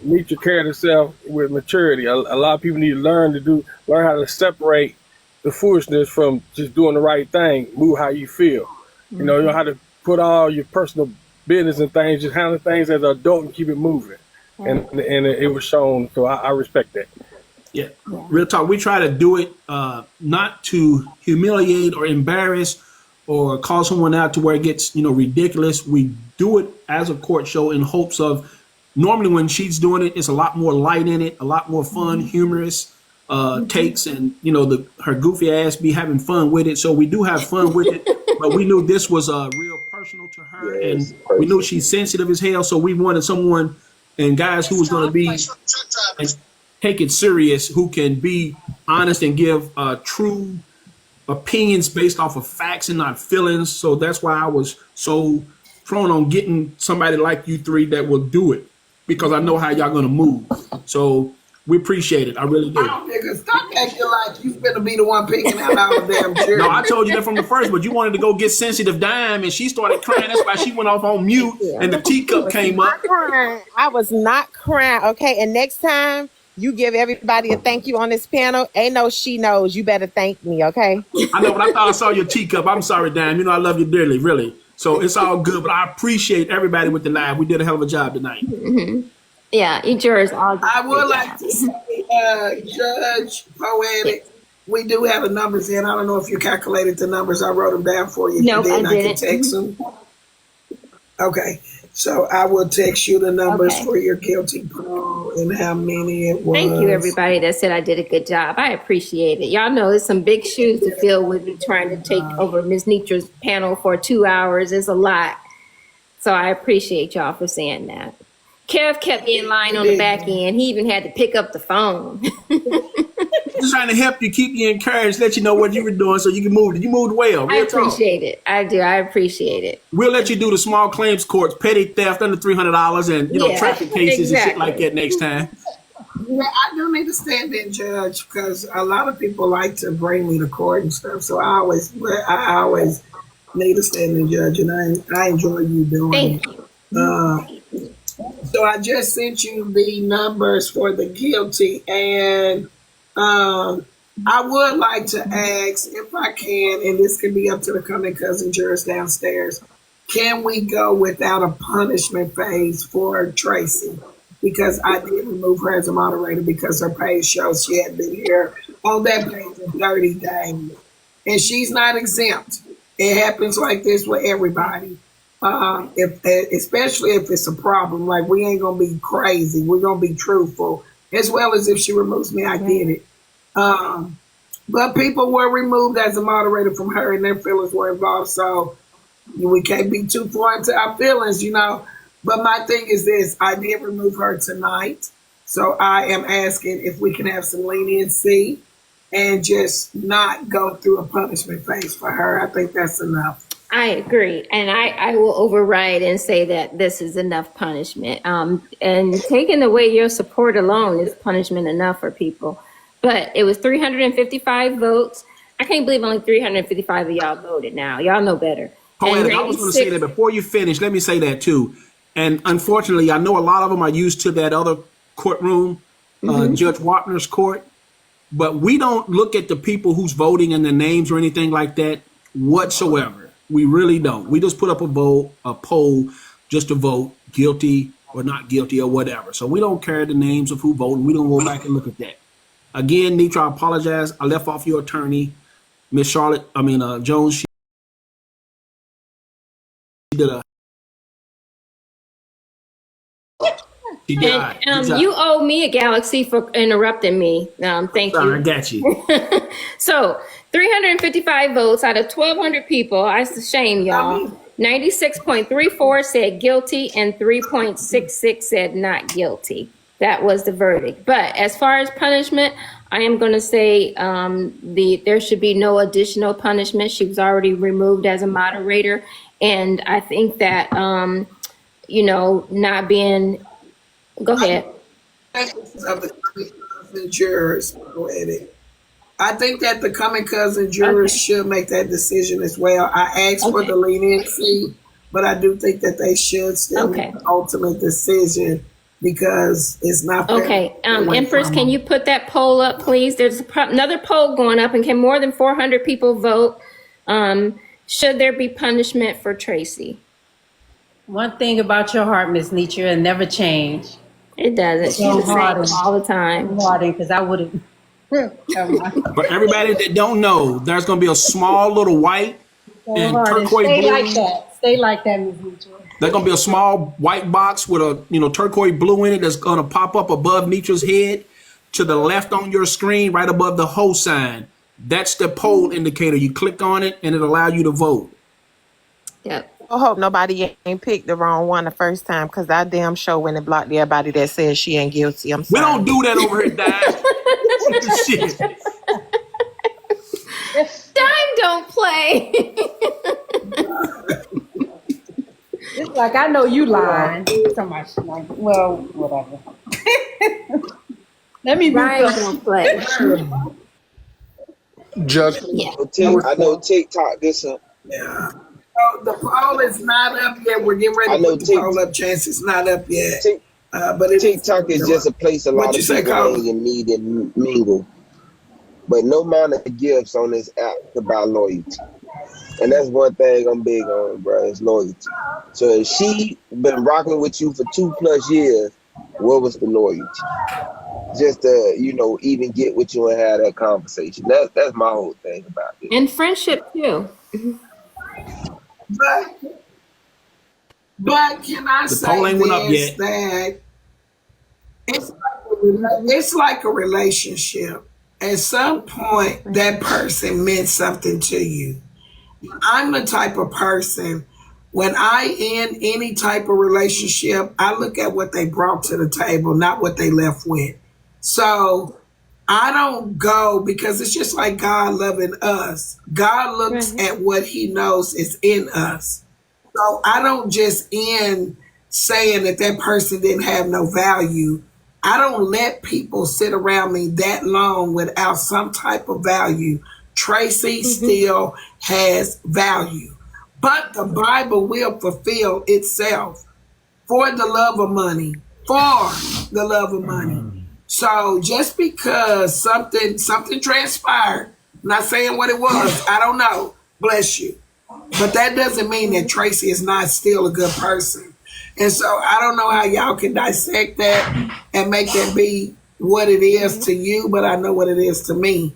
Nietzsche carried himself with maturity. A lot of people need to learn how to separate the foolishness from just doing the right thing. Move how you feel. You know how to put all your personal business and things, just handle things as an adult and keep it moving. And it was shown. So I respect that. Yeah, real talk. We try to do it not to humiliate or embarrass or call someone out to where it gets ridiculous. We do it as a court show in hopes of, normally when she's doing it, it's a lot more light in it, a lot more fun, humorous takes, and her goofy ass be having fun with it. So we do have fun with it, but we knew this was real personal to her, and we knew she's sensitive as hell. So we wanted someone and guys who was going to be and take it serious, who can be honest and give true opinions based off of facts and not feelings. So that's why I was so prone on getting somebody like you three that will do it, because I know how y'all gonna move. So we appreciate it. I really do. Oh, nigga, stop acting like you finna be the one picking out all the damn jury. No, I told you that from the first, but you wanted to go get sensitive Dime, and she started crying. That's why she went off on mute, and the teacup came up. I was not crying, okay? And next time you give everybody a thank you on this panel, ain't no she knows. You better thank me, okay? I know, but I thought I saw your teacup. I'm sorry, Dime. I love you dearly, really. So it's all good, but I appreciate everybody with the live. We did a hell of a job tonight. Mm-hmm. Yeah, each yours all. I would like to say, Judge Poetic, we do have the numbers in. I don't know if you calculated the numbers. I wrote them down for you. No, I didn't. I can text them. Okay, so I will text you the numbers for your guilty plea and how many it was. Thank you, everybody that said I did a good job. I appreciate it. Y'all know it's some big shoes to fill with me trying to take over Ms. Nietzsche's panel for 2 hours. It's a lot. So I appreciate y'all for saying that. Kev kept me in line on the back end. He even had to pick up the phone. Just trying to help you, keep you encouraged, let you know what you were doing so you can move. You moved well. I appreciate it. I do. I appreciate it. We'll let you do the small claims courts, petty theft under $300, and traffic cases and shit like that next time. Yeah, I do need to stand in judge because a lot of people like to bring me to court and stuff. So I always need to stand in judge, and I enjoy you doing it. So I just sent you the numbers for the guilty, and I would like to ask, if I can, and this can be up to the Common Cousin jurors downstairs, can we go without a punishment phase for Tracy? Because I did remove her as a moderator because her page shows she had been here on that page for 30 days. And she's not exempt. It happens like this with everybody. Especially if it's a problem, like we ain't gonna be crazy, we're gonna be truthful, as well as if she removes me, I get it. But people were removed as a moderator from her and their feelings were involved, so we can't be too far into our feelings, But my thing is this, I did remove her tonight, So I am asking if we can have some leniency and just not go through a punishment phase for her. I think that's enough. I agree. And I will override and say that this is enough punishment. And taking away your support alone is punishment enough for people. But it was 355 votes. I can't believe only 355 of y'all voted now. Y'all know better. Poetic, I was going to say that before you finish, let me say that too. And unfortunately, I know a lot of them are used to that other courtroom, Judge Wapner's court. But we don't look at the people who's voting and the names or anything like that whatsoever. We really don't. We just put up a poll just to vote guilty or not guilty or whatever. So we don't care the names of who voted. We don't go back and look at that. Again, Nitra, I apologize. I left off your attorney, Miss Jones. She did a. She died. And you owe me a galaxy for interrupting me. Thank you. I got you. So 355 votes out of 1,200 people. It's a shame, y'all. 96.34 said guilty and 3.66 said not guilty. That was the verdict. But as far as punishment, I am going to say there should be no additional punishment. She was already removed as a moderator. And I think that, not being... Go ahead. Of the cousin jurors, go ahead. I think that the coming cousin jurors should make that decision as well. I asked for the leniency, but I do think that they should still make the ultimate decision because it's not fair. Okay, Empress, can you put that poll up, please? There's another poll going up, and can more than 400 people vote? Should there be punishment for Tracy? One thing about your heart, Miss Nietzsche, it'll never change. It doesn't. She's the same all the time. Because I wouldn't. For everybody that don't know, there's going to be a small little white and turquoise Stay blue. like that. Stay like that, Miss Nietzsche. There's going to be a small white box with a turquoise blue in it that's going to pop up above Nietzsche's head to the left on your screen, right above the whole sign. That's the poll indicator. You click on it and it allows you to vote. Yep. I hope nobody ain't picked the wrong one the first time because I damn sure when it blocked everybody that says she ain't guilty. I'm sorry. We don't do that over here, Dime. Shit. Dime don't play. It's like I know you lying. So much like, well, whatever. Let me don't play. Judge, Yeah. I know TikTok. Yeah. Oh, the poll is not up yet. We're getting ready to put the poll up. Chance it's not up yet. But TikTok is just a place a lot of people hang and meet and mingle. But no amount of gifts on this app to buy loyalty. And that's one thing I'm big on, bro, is loyalty. So if she been rocking with you for 2+ years, what was the loyalty? Just to, even get with you and have that conversation. That's my whole thing about it. And friendship too. But can I say this, that it's like a relationship. At some point, that person meant something to you. I'm the type of person, when I end any type of relationship, I look at what they brought to the table, not what they left with. So I don't go because it's just like God loving us. God looks at what he knows is in us. So I don't just end saying that person didn't have no value. I don't let people sit around me that long without some type of value. Tracy still has value. But the Bible will fulfill itself for the love of money. For the love of money. So just because something transpired, I'm not saying what it was, I don't know, bless you. But that doesn't mean that Tracy is not still a good person. And so I don't know how y'all can dissect that and make that be what it is to you, but I know what it is to me.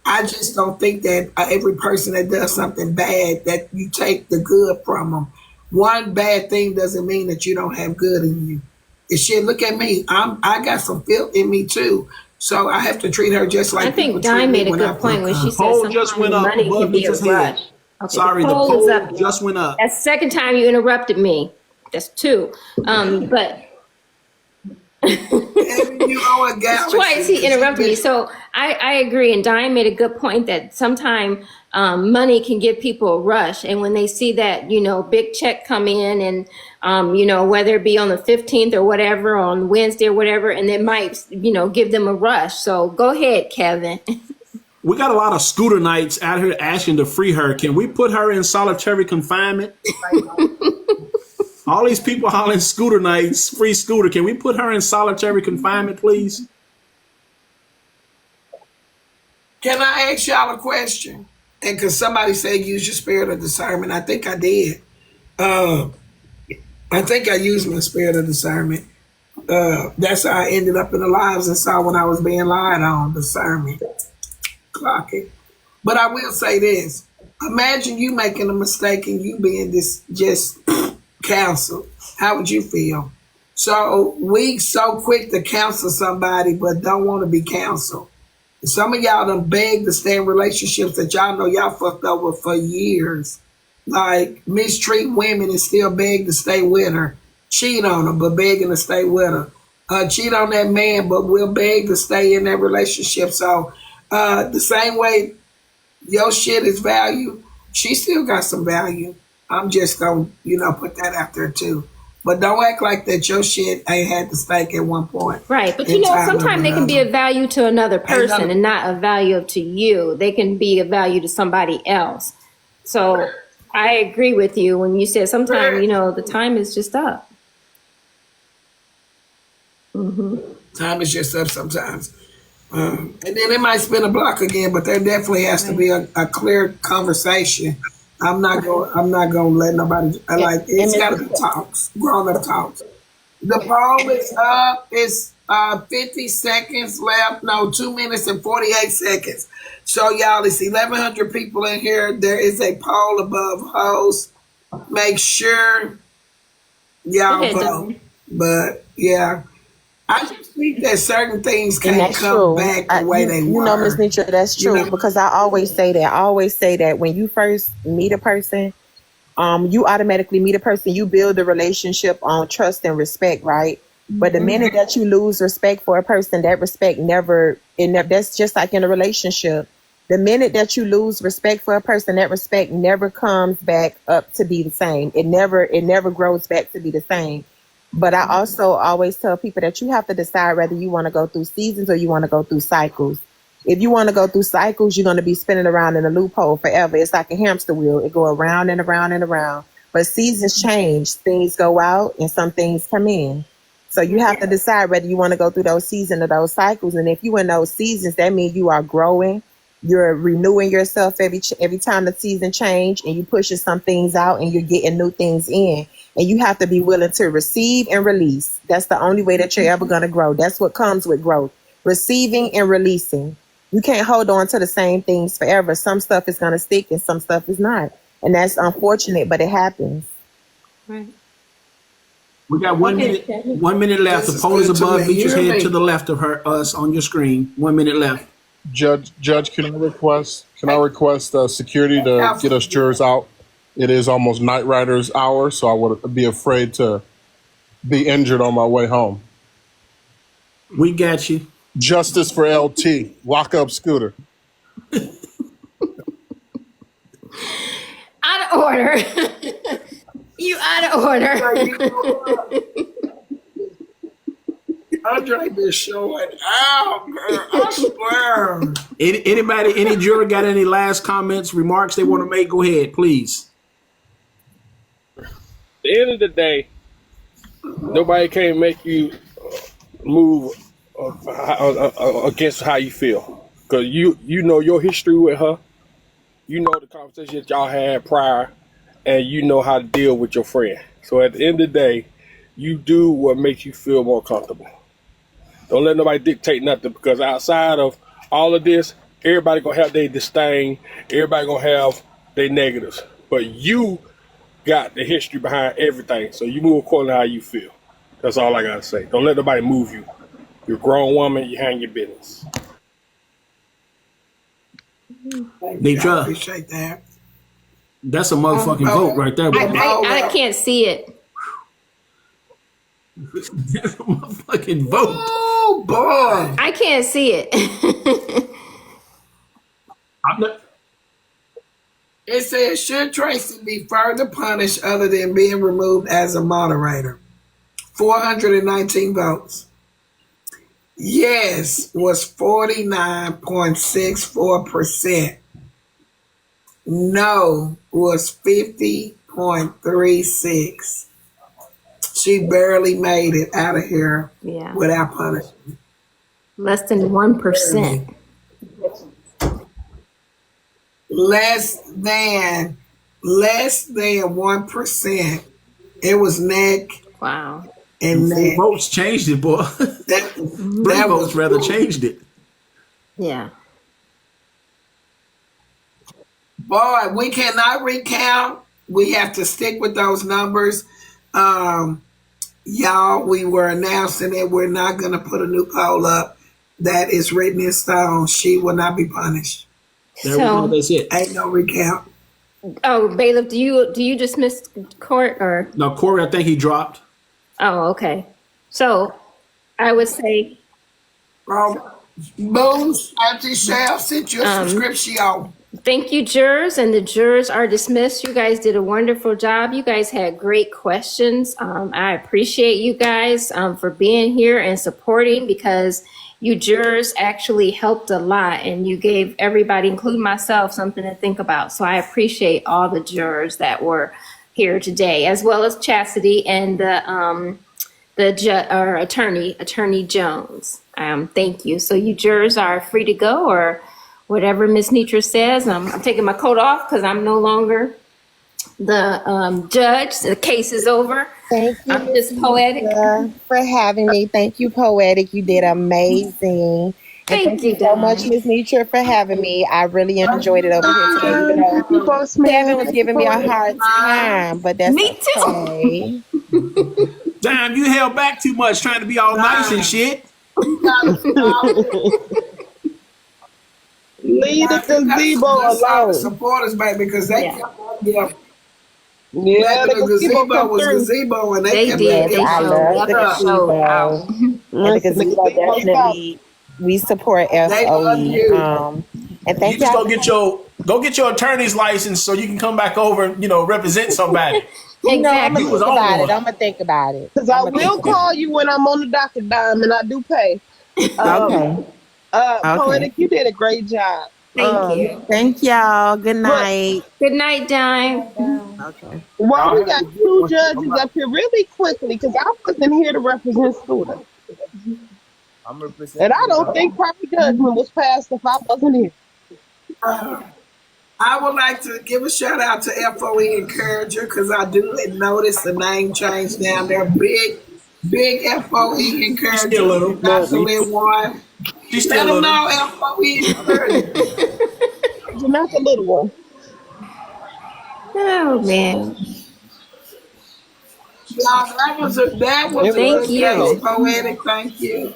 I just don't think that every person that does something bad, that you take the good from them. One bad thing doesn't mean that you don't have good in you. And shit, look at me. I got some filth in me too. So I have to treat her just like I think Di made a good point when she said sometimes money can be a rush. Okay, Sorry, the poll just went up. That's the second time you interrupted me. That's two. But And you owe a galaxy. Twice he interrupted me. So I agree. And Diane made a good point that sometimes money can give people a rush. And when they see that, big check come in and, whether it be on the 15th or whatever, on Wednesday or whatever, and it might, give them a rush. So go ahead, Kevin. We got a lot of Scooter Knights out here asking to free her. Can we put her in solitary confinement? All these people hollering Scooter Knights, free Scooter. Can we put her in solitary confinement, please? Can I ask y'all a question? And because somebody said use your spirit of discernment, I think I did. I think I used my spirit of discernment. That's how I ended up in the lives and saw when I was being lied on. Discernment. Clock it. But I will say this. Imagine you making a mistake and you being just counseled. How would you feel? So we so quick to counsel somebody but don't want to be counseled. Some of y'all done beg to stay in relationships that y'all know y'all fucked over for years. Like mistreat women and still beg to stay with her. Cheat on her but begging to stay with her. Cheat on that man but will beg to stay in that relationship. So the same way your shit is value, she still got some value. I'm just gonna, put that out there too. But don't act like that your shit ain't had the stake at one point. Right. But sometimes they can be of value to another person and not of value to you. They can be of value to somebody else. So I agree with you when you said sometimes, the time is just up. Mm-hmm. Time is just up sometimes. And then it might spin a block again, but there definitely has to be a clear conversation. I'm not gonna let nobody it's gotta be talks, grown up talks. The poll is up. It's 50 seconds left. No, 2 minutes and 48 seconds. So y'all, it's 1,100 people in here. There is a poll above host. Make sure y'all vote. But yeah. I just think that certain things can't come back the way they were. Miss Nitra, that's true because I always say that. I always say that when you first meet a person, you automatically meet a person, you build a relationship on trust and respect, right? But the minute that you lose respect for a person, that respect that's just like in a relationship. The minute that you lose respect for a person, that respect never comes back up to be the same. It never grows back to be the same. But I also always tell people that you have to decide whether you want to go through seasons or you want to go through cycles. If you want to go through cycles, you're going to be spinning around in a loophole forever. It's like a hamster wheel. It go around and around and around. But seasons change. Things go out and some things come in. So you have to decide whether you want to go through those seasons or those cycles. And if you in those seasons, that means you are growing. You're renewing yourself every time the season change, and you pushing some things out and you're getting new things in. And you have to be willing to receive and release. That's the only way that you're ever going to grow. That's what comes with growth. Receiving and releasing. You can't hold on to the same things forever. Some stuff is going to stick and some stuff is not. And that's unfortunate, but it happens. Right. We got 1 minute left. The poll is above. Beatrice head to the left of us on your screen. 1 minute left. Judge, can I request security to get us jurors out? It is almost Night Riders hour, so I would be afraid to be injured on my way home. We got you. Justice for LT. Lock up Scooter. Out of order. You out of order. Andre been showing out, girl. I swear. Any juror got any last comments, remarks they want to make? Go ahead, please. At the end of the day, nobody can make you move against how you feel. Because you know your history with her. You know the conversation that y'all had prior. And you know how to deal with your friend. So at the end of the day, you do what makes you feel more comfortable. Don't let nobody dictate nothing, because outside of all of this, everybody gonna have their disdain. Everybody gonna have their negatives. But you got the history behind everything. So you move according to how you feel. That's all I gotta say. Don't let nobody move you. You're a grown woman, you handle your business. Nitra, appreciate that. That's a motherfucking vote right there. I can't see it. Motherfucking vote. Oh boy. I can't see it. I'm not, It says, should Tracy be further punished other than being removed as a moderator? 419 votes. Yes was 49.64%. No was 50.36. She barely made it out of here Yeah, without punishment. less than 1%. Less than 1%. It was neck Wow. and neck. votes changed it, boy. That, Three that votes was rather changed it. Yeah. boy. We cannot recount. We have to stick with those numbers. Y'all, we were announcing that we're not going to put a new poll up that is written in stone. She will not be punished. That's it. Ain't no recount. Oh, bailiff, do you dismiss court or? No, Corey, I think he dropped. Oh, okay. So I would say, Booms, Auntie Shell sent you a subscription. thank you, jurors, and the jurors are dismissed. You guys did a wonderful job. You guys had great questions. I appreciate you guys for being here and supporting, because you jurors actually helped a lot, and you gave everybody, including myself, something to think about. So I appreciate all the jurors that were here today, as well as Chastity and the Attorney Jones. Thank you. So you jurors are free to go, or whatever Miss Nitra says. I'm taking my coat off because I'm no longer the judge. The case is over. Thank you, I'm just poetic. for having me. Thank you, Poetic. You did amazing. And Thank you, so much, Miss Nitra, for having me. I really enjoyed it over here today. Even though Kevin was giving me a hard time, but that's Me too. okay. Damn, you held back too much trying to be all nice and shit. Leave the gazebo alone. Supporters back, because they kept on giving. Yeah, the The gazebo gazebo come was through. gazebo, and They kept did. it They I showed love up the and showed out. gazebo. And the gazebo definitely, we support They love FOE. you. And thank You just y'all. go get your attorney's license so you can come back over and represent somebody. You know, I'm Exactly. gonna think about it. I'm gonna think about it. Because I will call you when I'm on the docket dime, and I do pay. Okay. Poetic, you did a great job. Thank you. Thank y'all. Good night. Good night, Dime. Okay. Well, we got two judges up here really quickly, because I wasn't here to represent students. And I don't think proper judgment was passed if I wasn't here. I would like to give a shout out to FOE Encourager, because I do notice the name change down there. Big FOE Encourager. Still little. Not the little one. She's Let still them little. know FOE Encourager. Not the little one. Oh man. That was a Thank good you. case, Poetic. Thank you.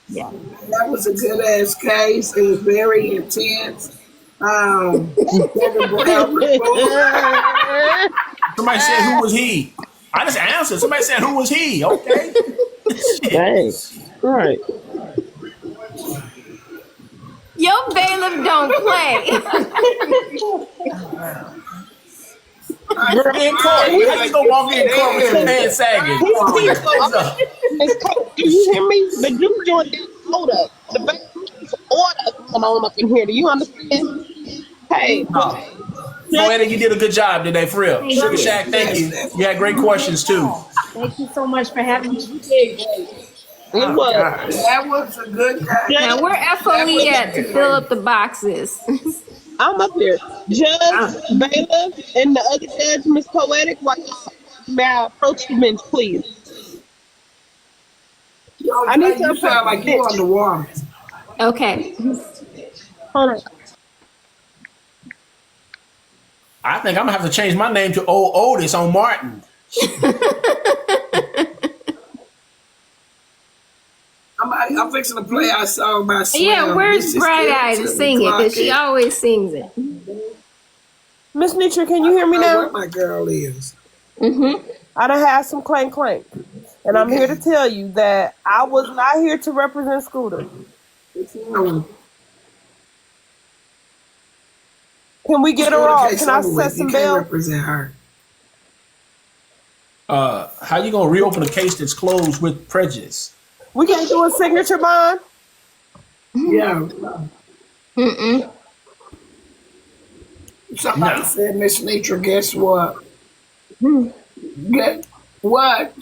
Yeah. That was a good ass case. It was very intense. Kevin Brown report. Somebody said, who was he? I just answered. Somebody said, who was he? Okay. Dang. Right. Your bailiff don't play. In court. You just gonna walk in court with your pants sagging. Miss Coach, do you hear me? The juke joint got hold up. The back order going on up in here. Do you understand? Hey, Poetic, you did a good job today, for real. Sugar Shack, thank you. You had great questions too. Thank you so much for having me. it was. That was a good case. Now where FOE at to fill up the boxes? I'm up here. Judge, bailiff, and the other judge, Miss Poetic, while y'all may I approach the bench, please? I need to You sound like you on the water. Okay. Hold on. I think I'm gonna have to change my name to Old Otis on Martin. I'm fixing to play our song by Slim. Yeah, where's Bright Eye to sing it? Because she always sings it. Miss Nitra, can you hear me now? Where my girl is. Mm-hmm. I done had some clank clank. And I'm here to tell you that I was not here to represent Scooter. Can we get her off? Can I set some bail? Represent her. How you gonna reopen a case that's closed with prejudice? We can't do a signature bond? Yeah. Somebody said, Miss Nitra, guess what? Guess what?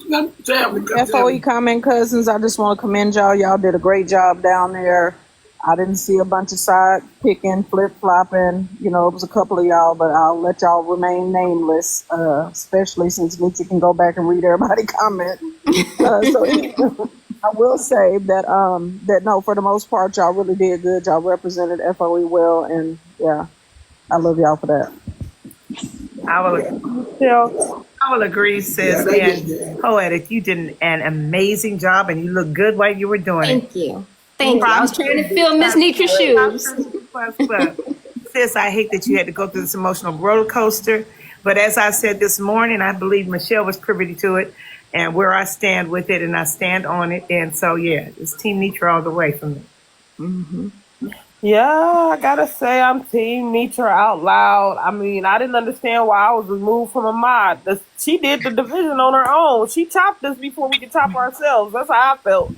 Tell me. FOE comment cousins, I just want to commend y'all. Y'all did a great job down there. I didn't see a bunch of side picking, flip flopping. You know, it was a couple of y'all, but I'll let y'all remain nameless, especially since Nietzsche can go back and read everybody's comment. So I will say that that no, for the most part, y'all really did good. Y'all represented FOE well, and yeah, I love y'all for that. I will agree, sis. And Poetic, you did an amazing job, and you looked good while you were doing it. Thank you. Thank you. I was trying to fill Miss Nitra's shoes. Sis, I hate that you had to go through this emotional roller coaster. But as I said this morning, I believe Michelle was privy to it and where I stand with it, and I stand on it. And so, yeah, it's Team Nitra all the way for me. Mm-hmm. Yeah, I gotta say I'm Team Nitra out loud. I mean, I didn't understand why I was removed from a mod. She did the division on her own. She chopped us before we could chop ourselves. That's how I felt.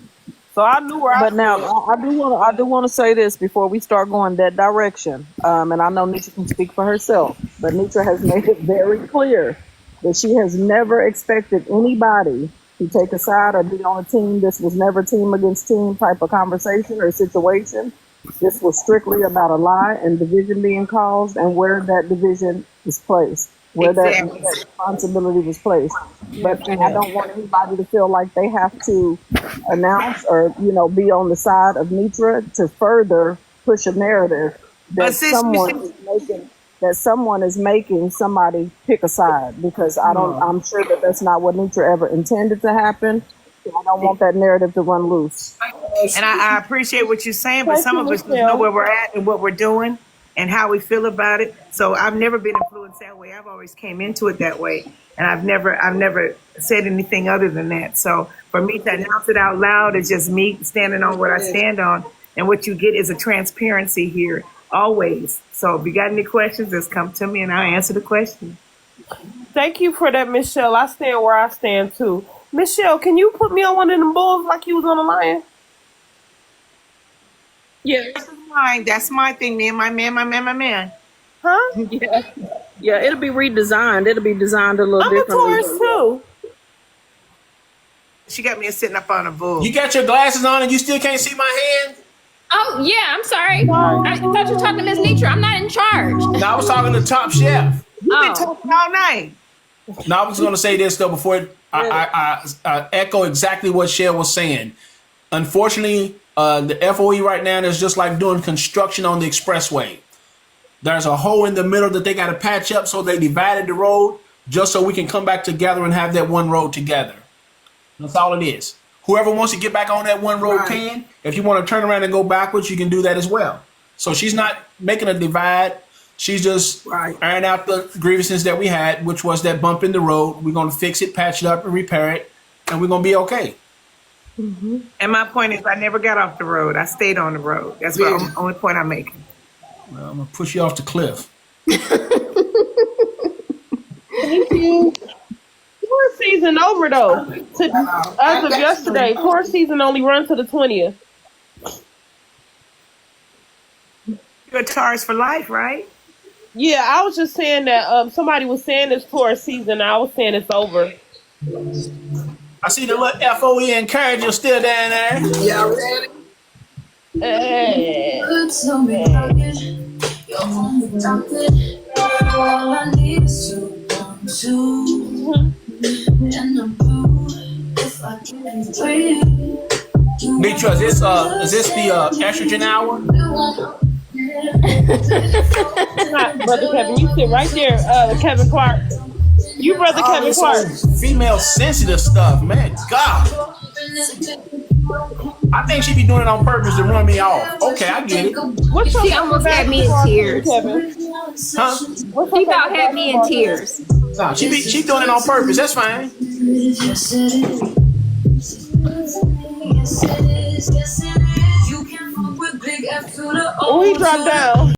So I knew where But now I do want to say this before we start going that direction. And I know Nitra can speak for herself, but Nitra has made it very clear that she has never expected anybody to take a side or be on a team. This was never team against team type of conversation or situation. This was strictly about a lie and division being caused and where that division is placed, where that responsibility was placed. But I don't want anybody to feel like they have to announce or, you know, be on the side of Nitra to further push a narrative that someone is making somebody pick a side, because I'm sure that that's not what Nitra ever intended to happen. I don't want that narrative to run loose. And I appreciate what you're saying, but some of us know where we're at and what we're doing and how we feel about it. So I've never been influenced that way. I've always came into it that way. And I've never said anything other than that. So for me to announce it out loud is just me standing on what I stand on. And what you get is a transparency here, always. So if you got any questions, just come to me and I'll answer the question. Thank you for that, Michelle. I stand where I stand too. Michelle, can you put me on one of them bulls like you was on a lion? Yeah. That's my thing, me and my man. Huh? Yeah, it'll be redesigned. It'll be designed a little differently. I'm a Taurus too. She got me sitting up on a bull. You got your glasses on and you still can't see my hand? Oh, yeah, I'm sorry. I thought you were talking to Miss Nitra. I'm not in charge. No, I was talking to Top Chef. You've been talking all night. No, I was going to say this, though, before I echo exactly what Shell was saying. Unfortunately, the FOE right now is just like doing construction on the expressway. There's a hole in the middle that they got to patch up, so they divided the road just so we can come back together and have that one road together. That's all it is. Whoever wants to get back on that one road can. If you want to turn around and go backwards, you can do that as well. So she's not making a divide. She's just ironing out the grievances that we had, which was that bump in the road. We're going to fix it, patch it up, and repair it, and we're going to be okay. Mm-hmm. And my point is, I never got off the road. I stayed on the road. That's the only point I'm making. Well, I'm going to push you off the cliff. Thank you. Tour season over, though. As of yesterday, tour season only runs to the 20th. You're a Taurus for life, right? Yeah, I was just saying that somebody was saying it's tour season. I was saying it's over. I see the little FOE encourager still down there. Y'all ready? Hey. Nitra, is this the estrogen hour? Brother Kevin, you sit right there, Kevin Clark. You brother Kevin Clark. Female sensitive stuff, man. God. I think she be doing it on purpose to run me off. Okay, I get it. She almost had me in tears. Kevin? Huh? She about had me in tears. No, she doing it on purpose. That's fine. Oh, he dropped down.